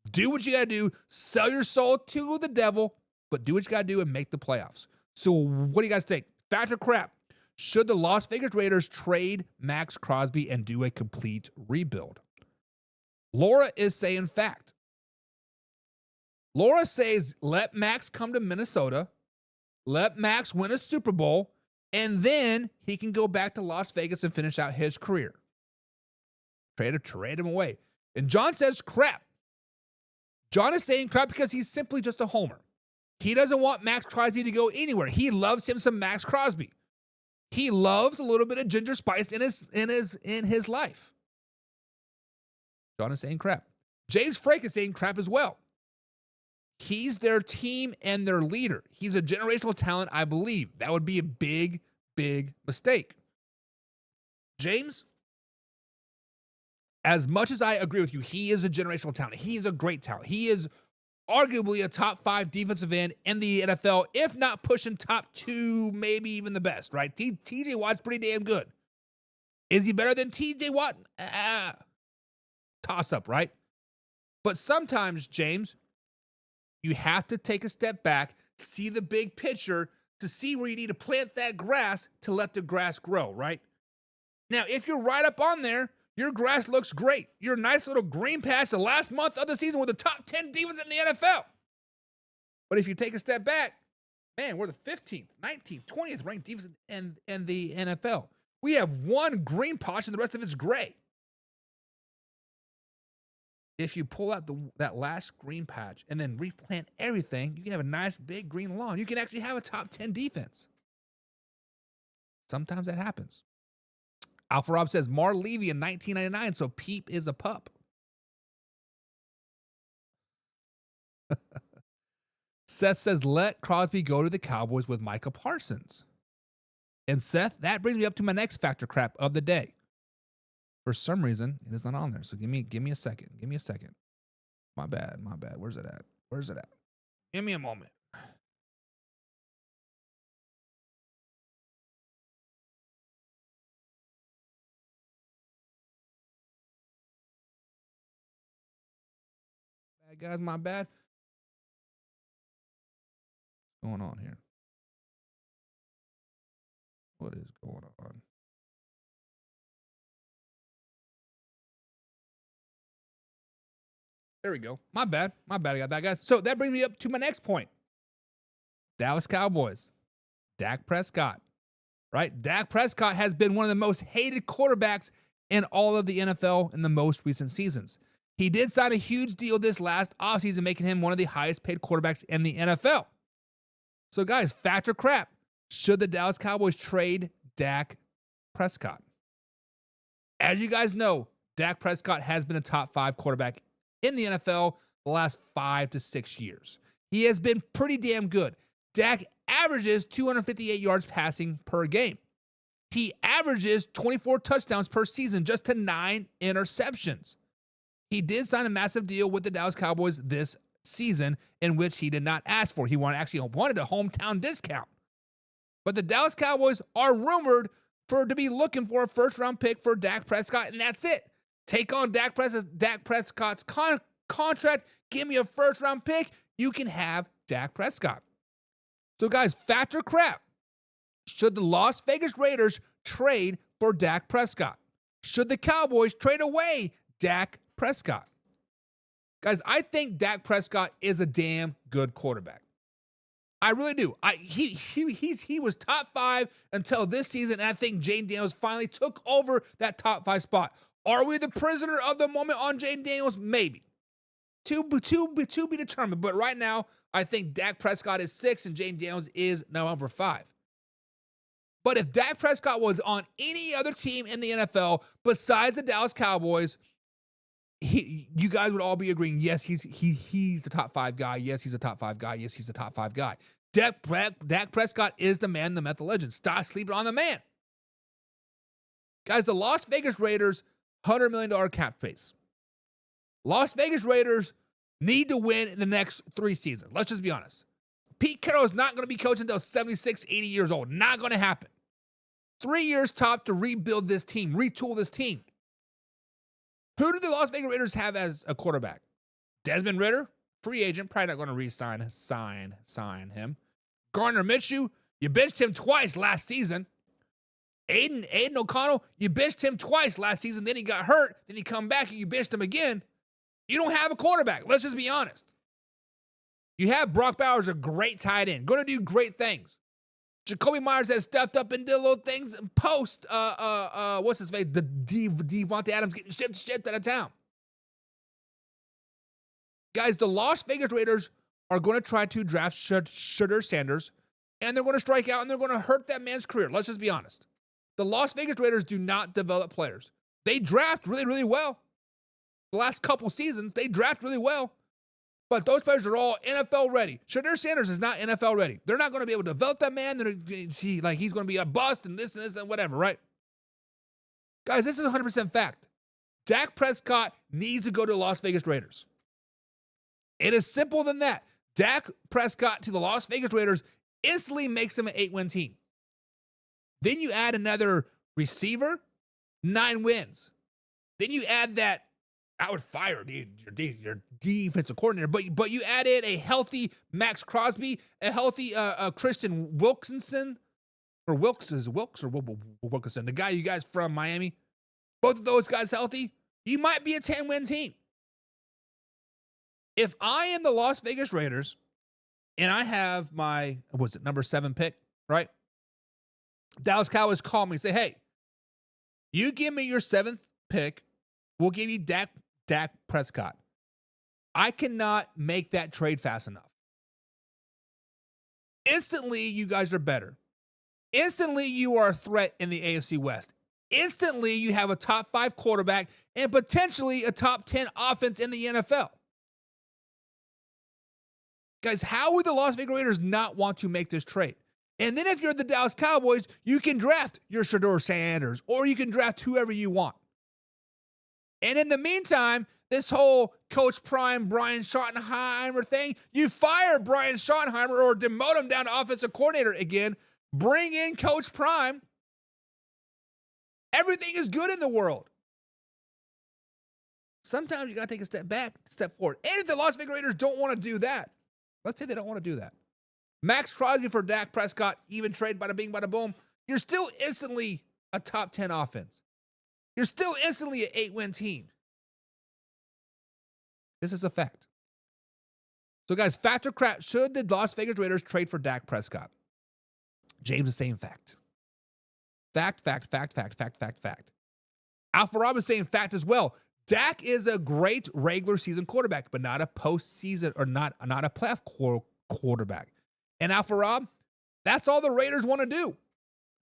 do what you got to do, sell your soul to the devil, but do what you got to do and make the playoffs. So, what do you guys think? Fact or crap? Should the Las Vegas Raiders trade Max Crosby and do a complete rebuild? Laura is saying fact. Laura says, let Max come to Minnesota, let Max win a Super Bowl, and then he can go back to Las Vegas and finish out his career. Trade him away. And John says crap. John is saying crap because he's simply just a homer. He doesn't want Max Crosby to go anywhere. He loves him some Max Crosby. He loves a little bit of ginger spice in his life. John is saying crap. James Frank is saying crap as well. He's their team and their leader. He's a generational talent, I believe. That would be a big, big mistake. James, as much as I agree with you, he is a generational talent. He's a great talent. He is arguably a top 5 defensive end in the NFL, if not pushing top 2, maybe even the best, right? TJ Watt's pretty damn good. Is he better than TJ Watt? Toss up, right? But sometimes, James, you have to take a step back, see the big picture to see where you need to plant that grass to let the grass grow, right? Now, if you're right up on there, your grass looks great. You're a nice little green patch the last month of the season with the top 10 defense in the NFL. But if you take a step back, man, we're the 15th, 19th, 20th ranked defense in the NFL. We have one green patch and the rest of it's gray. If you pull out that last green patch and then replant everything, you can have a nice big green lawn. You can actually have a top 10 defense. Sometimes that happens. Alpha Rob says, Mar Levy in 1999, so Peep is a pup. Seth says, let Crosby go to the Cowboys with Micah Parsons. And Seth, that brings me up to my next factor crap of the day. For some reason, it is not on there. So give me a second. Give me a second. My bad. Where's it at? Give me a moment. guys, my bad. What's going on here? What is going on? There we go. My bad. I got that, guys. So that brings me up to my next point. Dallas Cowboys. Dak Prescott. Right? Dak Prescott has been one of the most hated quarterbacks in all of the NFL in the most recent seasons. He did sign a huge deal this last offseason, making him one of the highest paid quarterbacks in the NFL. So, guys, fact or crap? Should the Dallas Cowboys trade Dak Prescott? As you guys know, Dak Prescott has been a top 5 quarterback in the NFL the last 5 to 6 years. He has been pretty damn good. Dak averages 258 yards passing per game. He averages 24 touchdowns per season, just to 9 interceptions. He did sign a massive deal with the Dallas Cowboys this season, in which he did not ask for. He wanted a hometown discount. But the Dallas Cowboys are rumored to be looking for a first-round pick for Dak Prescott, and that's it. Take on Dak Prescott's contract, give me a first-round pick, you can have Dak Prescott. So, guys, fact or crap? Should the Las Vegas Raiders trade for Dak Prescott? Should the Cowboys trade away Dak Prescott? Guys, I think Dak Prescott is a damn good quarterback. I really do. He was top 5 until this season, and I think Jayden Daniels finally took over that top 5 spot. Are we the prisoner of the moment on Jayden Daniels? Maybe. To be determined. But right now, I think Dak Prescott is 6 and Jayden Daniels is number 5. But if Dak Prescott was on any other team in the NFL besides the Dallas Cowboys, you guys would all be agreeing, yes, he's the top 5 guy. Yes, he's a top 5 guy. Yes, he's a top 5 guy. Dak Prescott is the man, the myth, the legend. Stop sleeping on the man. Guys, the Las Vegas Raiders, $100 million cap space. Las Vegas Raiders need to win in the next 3 seasons. Let's just be honest. Pete Carroll is not going to be coaching until 76, 80 years old. Not going to happen. 3 years top to rebuild this team, retool this team. Who do the Las Vegas Raiders have as a quarterback? Desmond Ridder, free agent, probably not going to re-sign sign him. Gardner Minshew, you benched him twice last season. Aiden O'Connell, you benched him twice last season. Then he got hurt. Then he come back and you benched him again. You don't have a quarterback. Let's just be honest. You have Brock Bowers, a great tight end, going to do great things. Jacoby Myers has stepped up and did little things post, what's his face? The Devontae Adams getting shipped out of town. Guys, the Las Vegas Raiders are going to try to draft Shedeur Sanders, and they're going to strike out, and they're going to hurt that man's career. Let's just be honest. The Las Vegas Raiders do not develop players. They draft really, really well. The last couple seasons, they draft really well. But those players are all NFL ready. Shedeur Sanders is not NFL ready. They're not going to be able to develop that man. They're going to see like he's going to be a bust and this and whatever, right? Guys, this is 100% fact. Dak Prescott needs to go to the Las Vegas Raiders. It is simple than that. Dak Prescott to the Las Vegas Raiders instantly makes them an 8-win team. Then you add another receiver, 9 wins. Then you add that. I would fire your defensive coordinator, but you add in a healthy Max Crosby, a healthy Christian Wilkinson, or Wilkinson, the guy you guys from Miami. Both of those guys healthy, you might be a 10-win team. If I am the Las Vegas Raiders and I have my, number 7 pick, right? Dallas Cowboys call me and say, hey, you give me your 7th pick, we'll give you Dak Prescott. I cannot make that trade fast enough. Instantly, you guys are better. Instantly, you are a threat in the AFC West. Instantly, you have a top 5 quarterback and potentially a top 10 offense in the NFL. Guys, how would the Las Vegas Raiders not want to make this trade? And then if you're the Dallas Cowboys, you can draft your Shedeur Sanders, or you can draft whoever you want. And in the meantime, this whole Coach Prime, Brian Schottenheimer thing, you fire Brian Schottenheimer or demote him down to offensive coordinator again, bring in Coach Prime. Everything is good in the world. sometimes you got to take a step back, step forward. And if the Las Vegas Raiders don't want to do that, let's say they don't want to do that. Max Crosby for Dak Prescott, even trade, bada bing, bada boom. You're still instantly a top 10 offense. You're still instantly an 8-win team. This is a fact. So, guys, fact or crap, should the Las Vegas Raiders trade for Dak Prescott? James is saying fact. Fact. Alpha Rob is saying fact as well. Dak is a great regular season quarterback, but not a postseason or not a playoff quarterback. And Alpha Rob, that's all the Raiders want to do.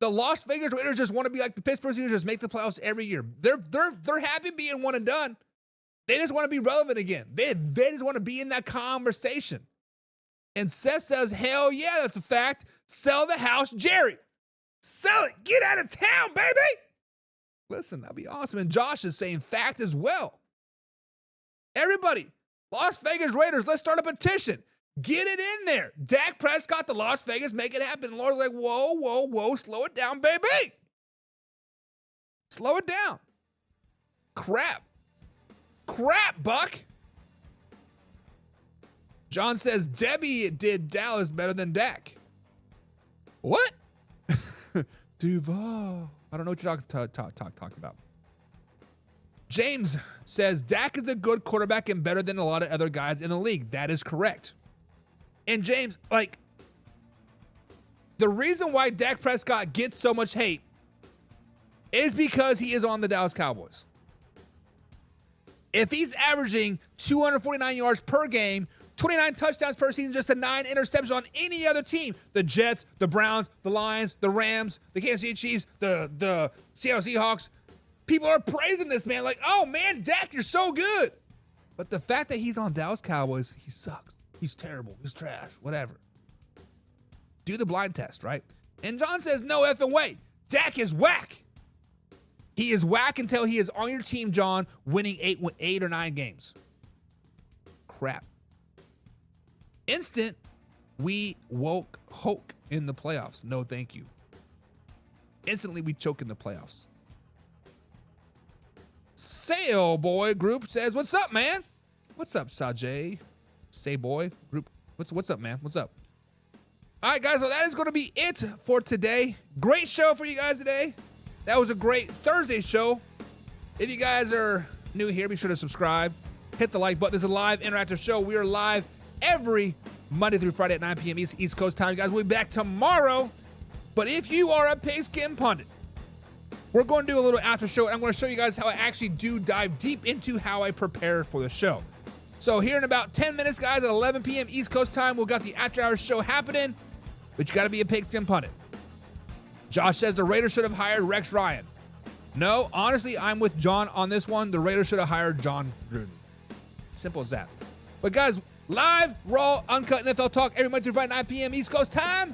The Las Vegas Raiders just want to be like the Pittsburgh Steelers, just make the playoffs every year. They're happy being one and done. They just want to be relevant again. They just want to be in that conversation. And Seth says, hell yeah, that's a fact. Sell the house, Jerry. Sell it. Get out of town, baby. Listen, that'd be awesome. And Josh is saying fact as well. Everybody, Las Vegas Raiders, let's start a petition. Get it in there. Dak Prescott, the Las Vegas, make it happen. And Laura's like, whoa, slow it down, baby. Slow it down. Crap, Buck. John says, Debbie did Dallas better than Dak. What? Duval. I don't know what you're talking about. James says, Dak is a good quarterback and better than a lot of other guys in the league. That is correct. And James, like, the reason why Dak Prescott gets so much hate is because he is on the Dallas Cowboys. If he's averaging 249 yards per game, 29 touchdowns per season, just a 9 interceptions on any other team, the Jets, the Browns, the Lions, the Rams, the Kansas City Chiefs, the Seattle Seahawks, people are praising this man like, oh man, Dak, you're so good. But the fact that he's on Dallas Cowboys, he sucks. He's terrible. He's trash. Whatever. Do the blind test, right? And John says, no effing way. Dak is whack. He is whack until he is on your team, John, winning 8 or 9 games. Crap. Instant, we woke Hulk in the playoffs. No, thank you. Instantly, we choke in the playoffs. Sail Boy Group says, what's up, man? What's up, Sajay? Say Boy Group. What's up, man? What's up? All right, guys, so that is going to be it for today. Great show for you guys today. That was a great Thursday show. If you guys are new here, be sure to subscribe. Hit the like button. This is a live interactive show. We are live every Monday through Friday at 9 p.m. East Coast time. You guys, we'll be back tomorrow. But if you are a pigskin pundit, we're going to do a little after show. And I'm going to show you guys how I actually do dive deep into how I prepare for the show. So here in about 10 minutes, guys, at 11 p.m. East Coast time, we've got the after-hours show happening, but you got to be a pigskin pundit. Josh says the Raiders should have hired Rex Ryan. No, honestly, I'm with John on this one. The Raiders should have hired John Gruden. Simple as that. But, guys, live, raw, uncut NFL talk every Monday through Friday, 9 p.m. East Coast time.